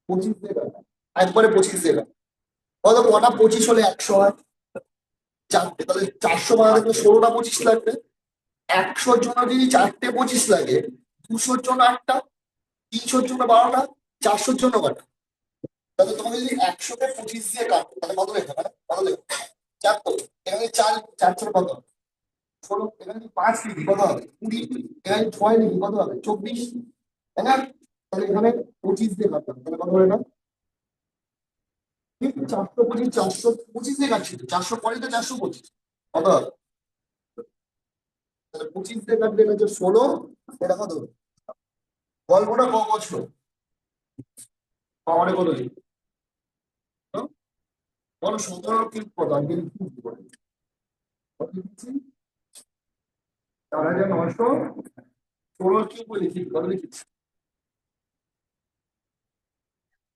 25 দিয়ে কাটা, একবারে 25 দিয়ে কাটা, কত কটা 25 হলে 100 হয়, 4টে, তাহলে 400 বানাতে গেলে 16টা 25 লাগবে, 100 জন্য যদি 4টে 25 লাগে, 200 জন্য 8টা, 300 জন্য 12টা, 400 জন্য কটা, তাহলে তোমাকে যদি 100কে 25 দিয়ে কাটো তাহলে কত লেখা হবে, কত লেখা, 4 তো, এখানে 4, 4 ছোট কত, 16, এখানে যদি 5 লিখি কত হবে, 20, এখানে 6 লিখি কত হবে, 24, তাই না? তাহলে এখানে 25 দিয়ে কাটলাম, তাহলে কত হলো এটা, 425, 425 দিয়ে কাটছি তো, 400 পরে তো 425 কত হবে? তাহলে 25 দিয়ে কাটলে এটা হচ্ছে 16, এটা কত? গল্পটা ক বছর? পাওয়ারে কত লিখবে? বলো 17 কি কত? আজকে কি করে কত লিখছি? 4916 কি বলে লিখি, কত লিখেছি?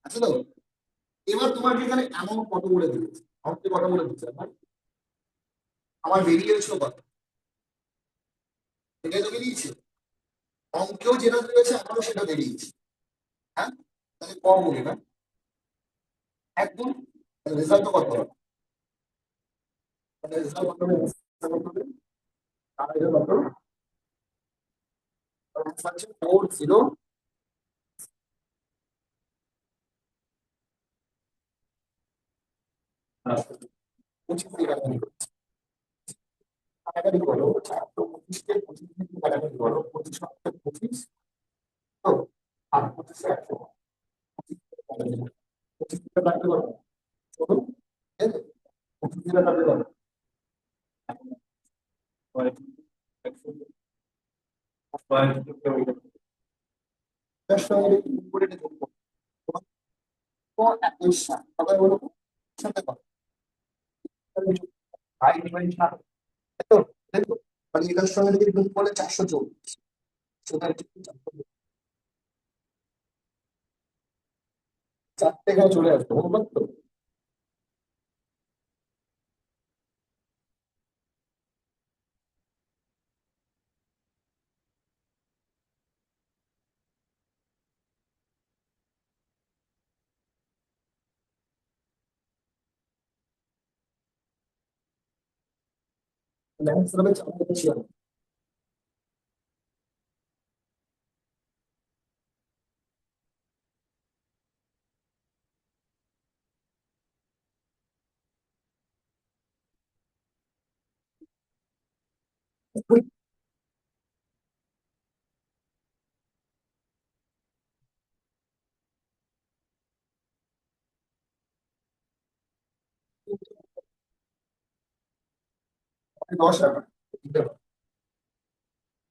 আচ্ছা তো, এবার তোমাকে এখানে এমন কত বলে দিয়েছে, আমাকে কত বলে দিচ্ছে আমার বেরিয়েছিল কত, এটাই তো বেরিয়েছে। অঙ্কেও যেটা দিয়েছে আমারও সেটা বেরিয়েছে। হ্যাঁ, তাহলে কম বলি না একদম, রেজাল্ট তো কত হবে? রেজাল্ট কত হবে? কত হবে? তার আগে কত? 40, পঁচিশ দিয়ে কাটাকাটি করো, 425 কে 25 দিয়ে কাটাকাটি করো, 25 25, তো আর 25 100, 25 দিয়ে কাটতে পারো, চলো, এই তো, 25 দিয়ে কাটতে পারো, 10 সঙ্গে উপরে যোগ করো, তো 21 সবাই বলো তো, সাথে কত? ভাই ডিভাইড 7, তাই তো, তাই তো, মানে এটার সঙ্গে যদি গুণ করলে 424, সেটা হচ্ছে 4 এখানে চলে আসবে, বুঝলো তো? অ্যান্সার হবে 496। দশ টাকা,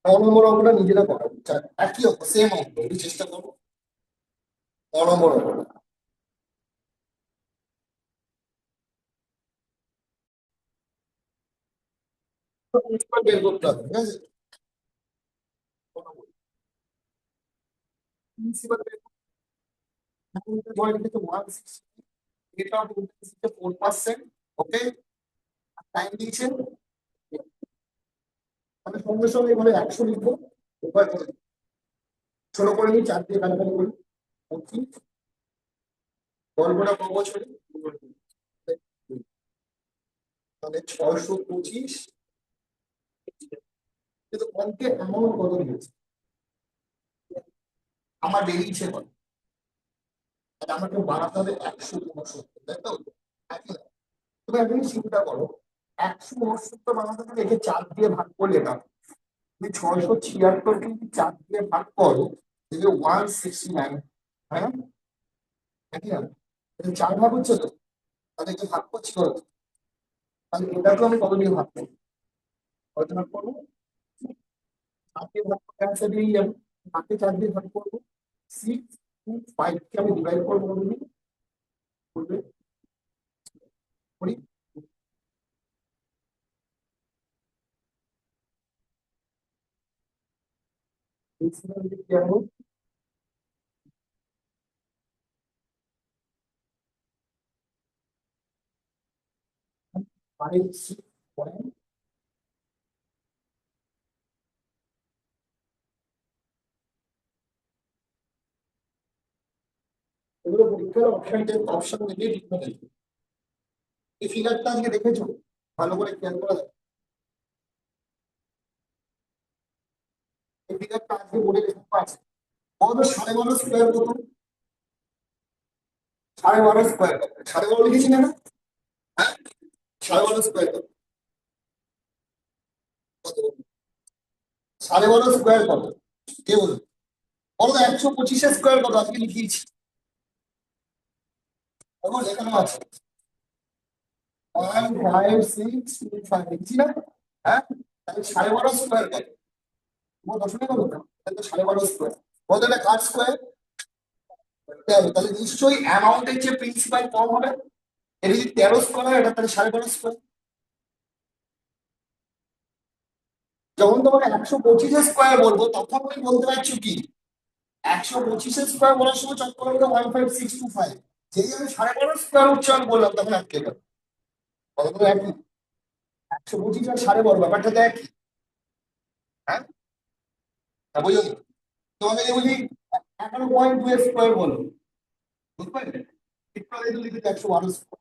নম্বর অঙ্কটা নিজেরা করো, একই অঙ্ক, সেম অঙ্ক, একটু চেষ্টা করো। নম্বর অঙ্কটা বের করতে হবে, ঠিক আছে? প্রিন্সিপাল বের করতে হবে, জয়েন্ট থেকে 160, এটা 4%, ওকে, টাইম দিয়েছেন, আমি সঙ্গে সঙ্গে এভাবে 100 লিখবো, উপায় করে ছোট করে নিই, 4 দিয়ে কাটাকাটি করি, 25, গল্পটা ক বছরে? তাহলে 625, কিন্তু অঙ্কে অ্যামাউন্ট কত দিয়েছে আমার বেরিয়েছে কত, তাহলে আমাকে বাড়াতে হবে 169, তাই তো? একই না? তুমি একদিন চিন্তা করো, 169 বানাতে গেলে একে 4 দিয়ে ভাগ করলে না, তুমি 676 কিন্তু 4 দিয়ে ভাগ করো, দেখবে 169, হ্যাঁ, একই না? তাহলে 4 ভাগ হচ্ছে তো, তাহলে একে ভাগ করছি কত? তাহলে এটাকে আমি কত দিয়ে ভাগ করবো? কত ভাগ করবো? 4 দিয়ে ভাগ করে অ্যান্সার দিয়ে যাবে, 4 দিয়ে ভাগ করবো, 625 কে আমি ডিভাইড করবো কত দিয়ে? করবে করি, কি আনবো? 5, 6 এগুলো পরীক্ষার অপশন দেখে লিখতে হবে। এই ফিগারটা আজকে দেখেছো, ভালো করে খেয়াল করা যায়, এই ফিগারটা আজকে বোর্ডে লেখা আছে, কত? 12.5 স্কোয়ার কত? 12.5 স্কোয়ার কত? 12.5 লিখেছি না? হ্যাঁ, 12.5 স্কোয়ার কত? কত? 12.5 স্কোয়ার কত? কে বলবে? বলো তো, 125 স্কোয়ার কত? আজকে লিখিয়েছি। দেখো লেখানো আছে 15625 লিখছি না? হ্যাঁ, তাহলে 12.5 স্কোয়ার কত? তোমার দশমিক হবে না, তাহলে 12.5 স্কোয়ার কত? এটা কার স্কোয়ার? তাহলে নিশ্চয়ই অ্যামাউন্টের চেয়ে প্রিন্সিপাল কম হবে। এটা যদি 13 স্কোয়ার হয়, এটা তাহলে 12.5 স্কোয়ার। যখন তোমাকে 125 স্কোয়ার বলবো তখন তুমি বলতে পারছো কি 125 স্কোয়ার বলার সময় চট করে 15625, যেই আমি 12.5 স্কোয়ার উচ্চারণ বললাম তখন আটকে গেল। কতগুলো একই? 125 আর 12.5 ব্যাপারটা তো একই। হ্যাঁ, তা বুঝলি? তোমাকে যদি বলি 11.2 স্কোয়ার বলো, বুঝতে পারলে? একটু আগে তো লিখেছি 112 স্কোয়ার,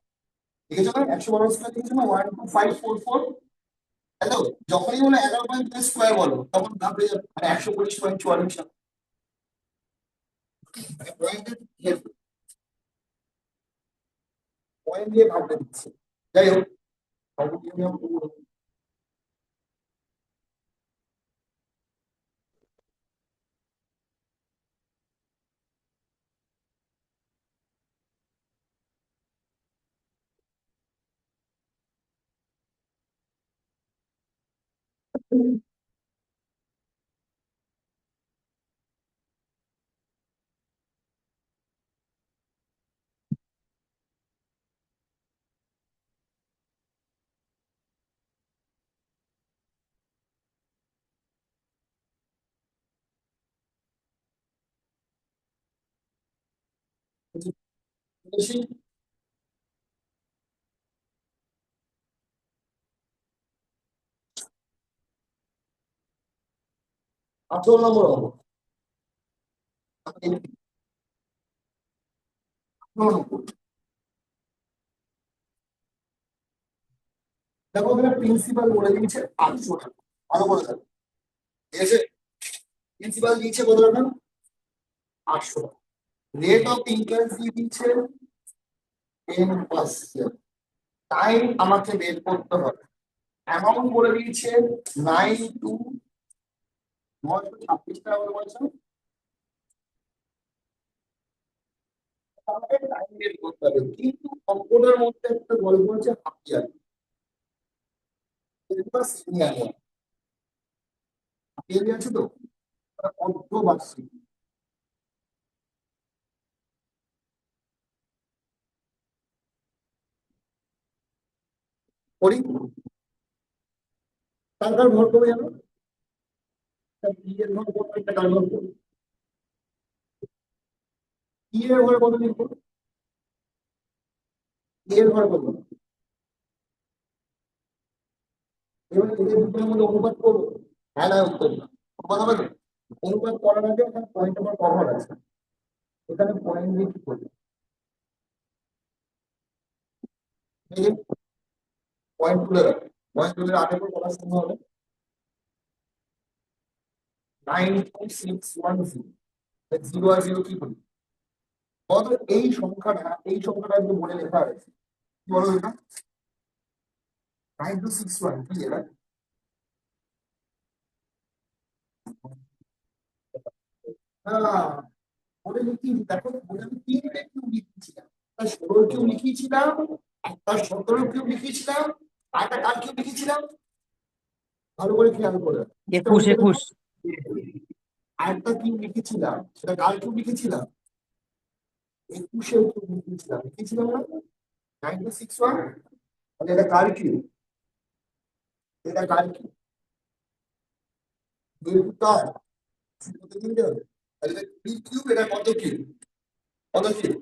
লিখেছো না? 112 স্কোয়ার লিখেছো না? 12544। হ্যালো, যখনই বলে 11.2 স্কোয়ার বলো তখন ভাববে যে 125.44। মানে পয়েন্ট দিয়ে ভাবতে দিচ্ছে। যাই হোক, সর্বপ্রথম নিয়ম করবো। বেশি 18 নম্বর হবো। 18 নম্বর। দেখো ওখানে প্রিন্সিপাল বলে দিয়েছে 800 টাকা। ভালো করে দেখো, ঠিক আছে? প্রিন্সিপাল দিয়েছে কত টাকা? 800 টাকা। রেট অফ ইন্টারেস্ট দিয়ে দিচ্ছে 10%। টাইম আমাকে বের করতে হবে। অ্যামাউন্ট বলে দিয়েছে 9 টু 926 টাকা করে বলছে। আমাকে টাইম বের করতে হবে, কিন্তু অঙ্কটার মধ্যে একটা গল্প আছে half year senior. Half yearly আছে তো, অর্ধবার্ষিক। করি, কার কার ঘর কবে জানো? বিয়ের ঘর কত, একটা কার ঘর করবো? বিয়ের ঘরে কত লিখবো? বিয়ের ঘরে কত? এবার এদের দুটোর মধ্যে অনুপাত করবো। হ্যাঁ না উত্তর না, কথা বলে অনুপাত করার আগে এখানে পয়েন্ট আমার কভার আছে। এখানে পয়েন্ট দিয়ে কি করবো? পয়েন্ট তুলে রাখো। পয়েন্ট তুলে আগে করে করার সময় হবে 92610। জিরো আর জিরো কি করি? কত? এই সংখ্যাটা একটু মনে লেখা আছে। কি বলো এটা? 9261 কি এটা? হ্যাঁ, বলে লিখি দেখো, বলে আমি 3 কিউ লিখেছিলাম, একটা 16 কিউ লিখিয়েছিলাম, একটা 17 কিউ লিখিয়েছিলাম, আর একটা কার কিউ লিখেছিলাম? ভালো করে খেয়াল করে একটা 21 লিখে দেখো। 21। আর একটা কিউ লিখেছিলাম, সেটা কার কিউ লিখেছিলাম? 21-এর কিউ লিখেছিলাম, লিখেছিলাম না? 9261। তাহলে এটা কার কিউ? এটা কার কিউ? দুই কার কত কিনতে হবে? তাহলে থ্রি কিউ, এটা কত কিউ? কত কিউ?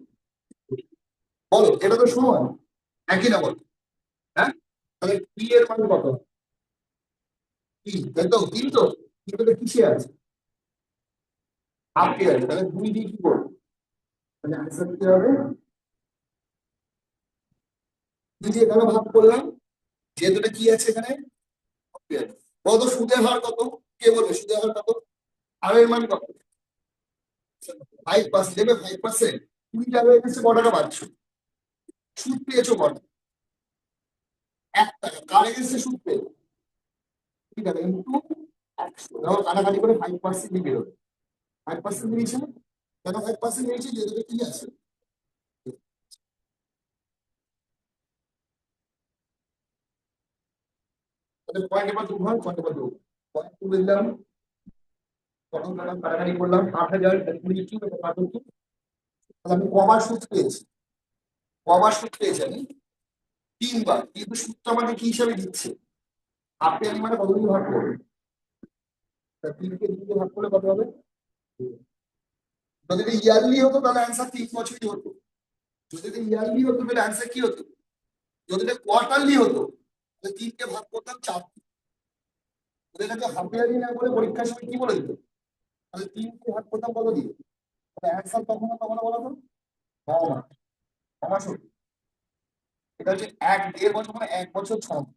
বলো, এটা তো সমান, একই না বলো? হ্যাঁ, তাহলে পি এর মান কত? তিন, তাই তো? তিন তো, কিন্তু এটা কিসে আছে? হাফ কে আছে, তাহলে 2 দিয়ে কি করবো? তাহলে আনসার কি হবে? 2 দিয়ে কেন ভাগ করলাম? যেহেতু এটা কি আছে এখানে, half কে আছে। কত সুদের হার কত? কে বলবে সুদের হার কত? আর এর মান কত? 5%। দেবে 5%। 20 টাকা এসেছে, ক টাকা পাচ্ছ? সুদ পেয়েছো কত? 1 টাকা। কার এসেছে সুদ পেয়ে? 20 টাকা ইন্টু 100, ধরো কাটাকাটি করে 5% দিয়ে বেরোবে। 5% নিয়েছে না? কেন 5% নিয়েছে? যেহেতু এটা কি আছে, পয়েন্ট এবার দু হয়, পয়েন্ট এবার দু পয়েন্ট তুলে দিলাম, কত টাকা কাটাকাটি করলাম, 8,000 কুড়ি কি কত কি, তাহলে আমি কবার সুদ পেয়েছি, কবার সুদ পেয়েছি আমি 3 বার, কিন্তু সুদটা আমাকে কি হিসাবে দিচ্ছে, আপনি আমি মানে কত দিয়ে ভাগ করবেন, 3কে 2 দিয়ে ভাগ করলে কত হবে, যদি এটা ইয়ারলি হতো তাহলে অ্যান্সার 3 বছরই হতো, যদি এটা ইয়ারলি হতো তাহলে অ্যান্সার কি হতো, যদি এটা কোয়ার্টারলি হতো তাহলে 3কে ভাগ করতাম 4, যদি এটাকে হাফ ইয়ারলি না করে পরীক্ষার সময় কি বলে দিত, তাহলে 3কে ভাগ করতাম কত দিয়ে, তাহলে অ্যান্সার তখন তখন বলা তো 9 মাস, 9 মাস হতো। এটা হচ্ছে 1.5 বছর, মানে 1 বছর 6 মাস।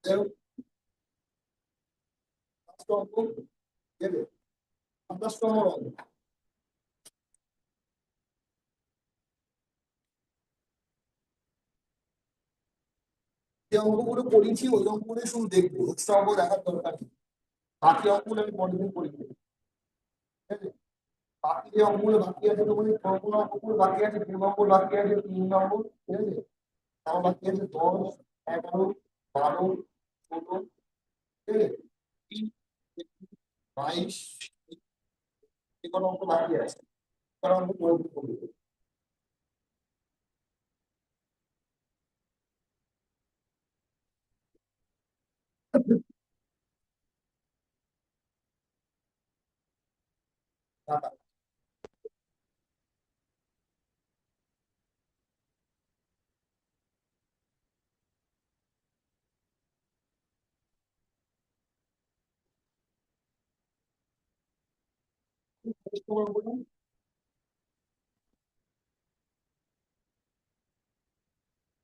যাই হোক, last অঙ্ক, ঠিক আছে, 27তম অঙ্ক। যে অঙ্কগুলো করেছি ওই অঙ্কগুলো শুধু দেখবো, এক্সট্রা অঙ্ক দেখার দরকার নেই, বাকি অঙ্কগুলো আমি পরের দিন করে দেবো, ঠিক আছে। বাকি যে অঙ্কগুলো বাকি আছে, তো মানে কোন অঙ্কগুলো বাকি আছে, 2 নম্বর বাকি আছে, 3 নম্বর, ঠিক আছে, তাও বাকি আছে 10, 11, 12, 16, ঠিক আছে, 3, 22, এগুলো অঙ্ক বাকি আছে, এগুলো অঙ্ক করে দিতে।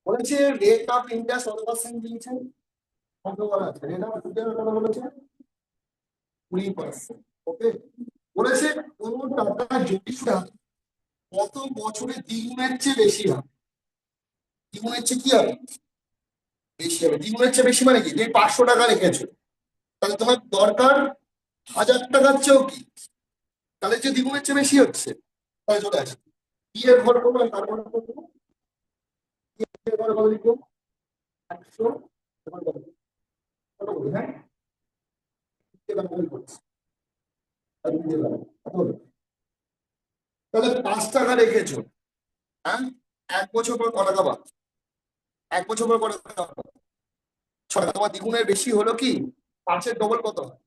বলেছে রেট অফ ইন্টারেস্ট কত পার্সেন্ট দিয়েছে, কত বলা আছে, রেট অফ ইন্টারেস্ট কত বলেছে, 20%, ওকে। বলেছে কোন টাকা যদি কত বছরে দ্বিগুণের চেয়ে বেশি হয়, দ্বিগুণের চেয়ে কি হবে, বেশি হবে, দ্বিগুণের চেয়ে বেশি মানে কি, তুমি 500 টাকা রেখেছো, তাহলে তোমার দরকার 1,000 টাকার চেয়েও কি, তাহলে যে দ্বিগুণের চেয়ে বেশি হচ্ছে, তাহলে চলে আসে কি এর ঘর করবো, তারপরে করবো কি এর ঘর কত লিখবো, 100, এবার কত, কত বলি, হ্যাঁ, এবার বই করছি, আর দিয়ে দিলাম, কত হলো? তাহলে 5 টাকা রেখেছো, হ্যাঁ, 1 বছর পর ক টাকা পাবে, 1 বছর পর ক টাকা পাবে, 6 টাকা, তোমার দ্বিগুণের বেশি হলো কি, 5-এর ডবল কত হয়,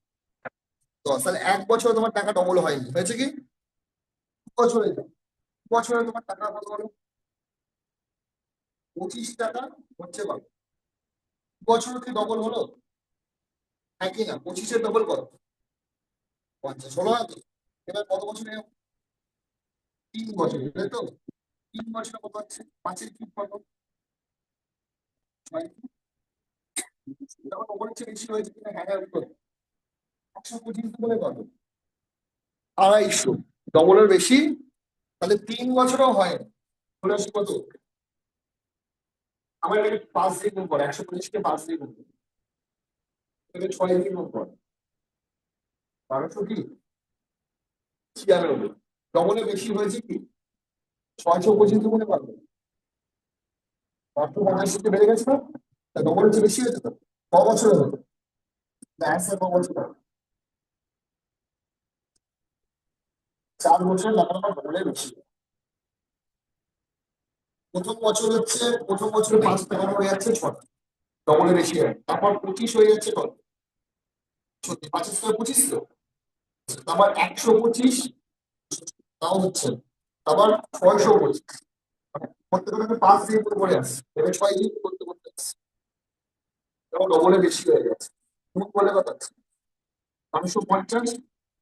10, তাহলে 1 বছর তোমার টাকা ডবল হয়নি, হয়েছে কি, 2 বছরে, 2 বছরে তোমার টাকা কত হলো, 25 টাকা হচ্ছে কত, 2 বছর কি ডবল হলো, একই না, 25-এর ডবল কত, 50 হলো না তো, এবার কত বছরে, 3 বছরে, তাই তো, 3 বছরে কত হচ্ছে, 5-এর কিউব কত, 6, যখন ওপরের চেয়ে বেশি হয়েছে কিনা, হ্যাঁ হ্যাঁ উত্তর, 125 বলে কত, 250, ডবলের বেশি, তাহলে 3 বছরও হয় না, বলে আসি কত, আমার এটাকে 5 দিয়ে গুণ করে, 125-কে 5 দিয়ে গুণ করে, এটাকে 6 দিয়ে গুণ করে, 1200 কি 96, ডবলের বেশি হয়েছে কি, 625 গুণে পারবে, অর্থ 50 বেড়ে গেছে না, তা ডবলের চেয়ে বেশি হয়েছে তো, ক বছরে হলো, অ্যান্সার ক বছর হবে? 4 বছর লাগানো ডবলের বেশি, প্রথম বছর হচ্ছে, প্রথম বছরে 5 টাকা হয়ে যাচ্ছে 6, ডবলের বেশি হয়, তারপর 25 হয়ে যাচ্ছে কত, সত্যি 25 তো, আবার 125, তাও হচ্ছে, আবার 625, করতে করতে 5 দিয়ে উপরে পড়ে আসছে, এবার 6 দিয়ে করতে করতে আসছে, এবং ডবলে বেশি হয়ে গেছে, তুমি বলে কথা 550,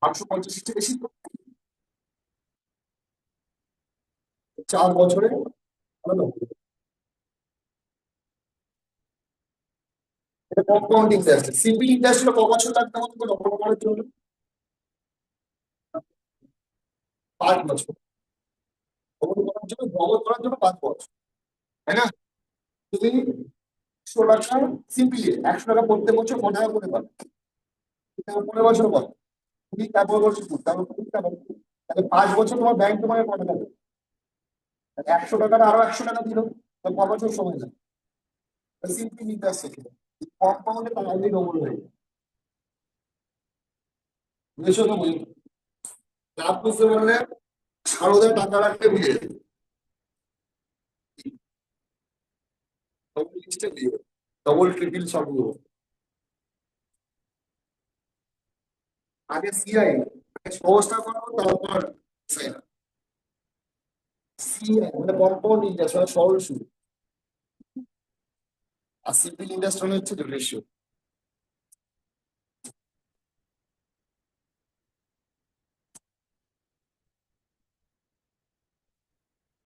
550 চেয়ে বেশি তো, 4 বছরে হলো, এটা কম্পাউন্ড ইন্টারেস্ট, সিম্পল ইন্টারেস্ট ক বছর লাগবে আমাদের ডবল করার জন্য, 5 বছর, ডবল করার জন্য 5 বছর, তাই না, তুমি 100 টাকা, সিম্পলি 100 টাকা প্রত্যেক বছর ক টাকা করে পাবে, 15 বছর পর তুমি তারপর বছর তারপর তুমি তারপর তুমি। তাহলে 5 বছর তোমার ব্যাংক তোমাকে কত টাকা দেবে? 100 টাকার আরো 100 টাকা দিল, তো ক বছর সময় লাগে? সিম্পলি ইন্টারেস্ট শেখে, কম্পাউন্ডে তার আগেই ডবল হয়ে যায়। বুঝেছো তো? বুঝলি? লাভ বুঝতে পারলে সারদা টাকা রাখতে বুঝে ডবল লিস্টে দিও, ডবল ট্রিপল সব দিও। আগে সিআই সহজটা করো, তারপর সিআই মানে কম্পাউন্ড ইন্টারেস্ট মানে সরল সুদ। আর সিম্পল ইন্টারেস্ট মানে হচ্ছে রেশিও।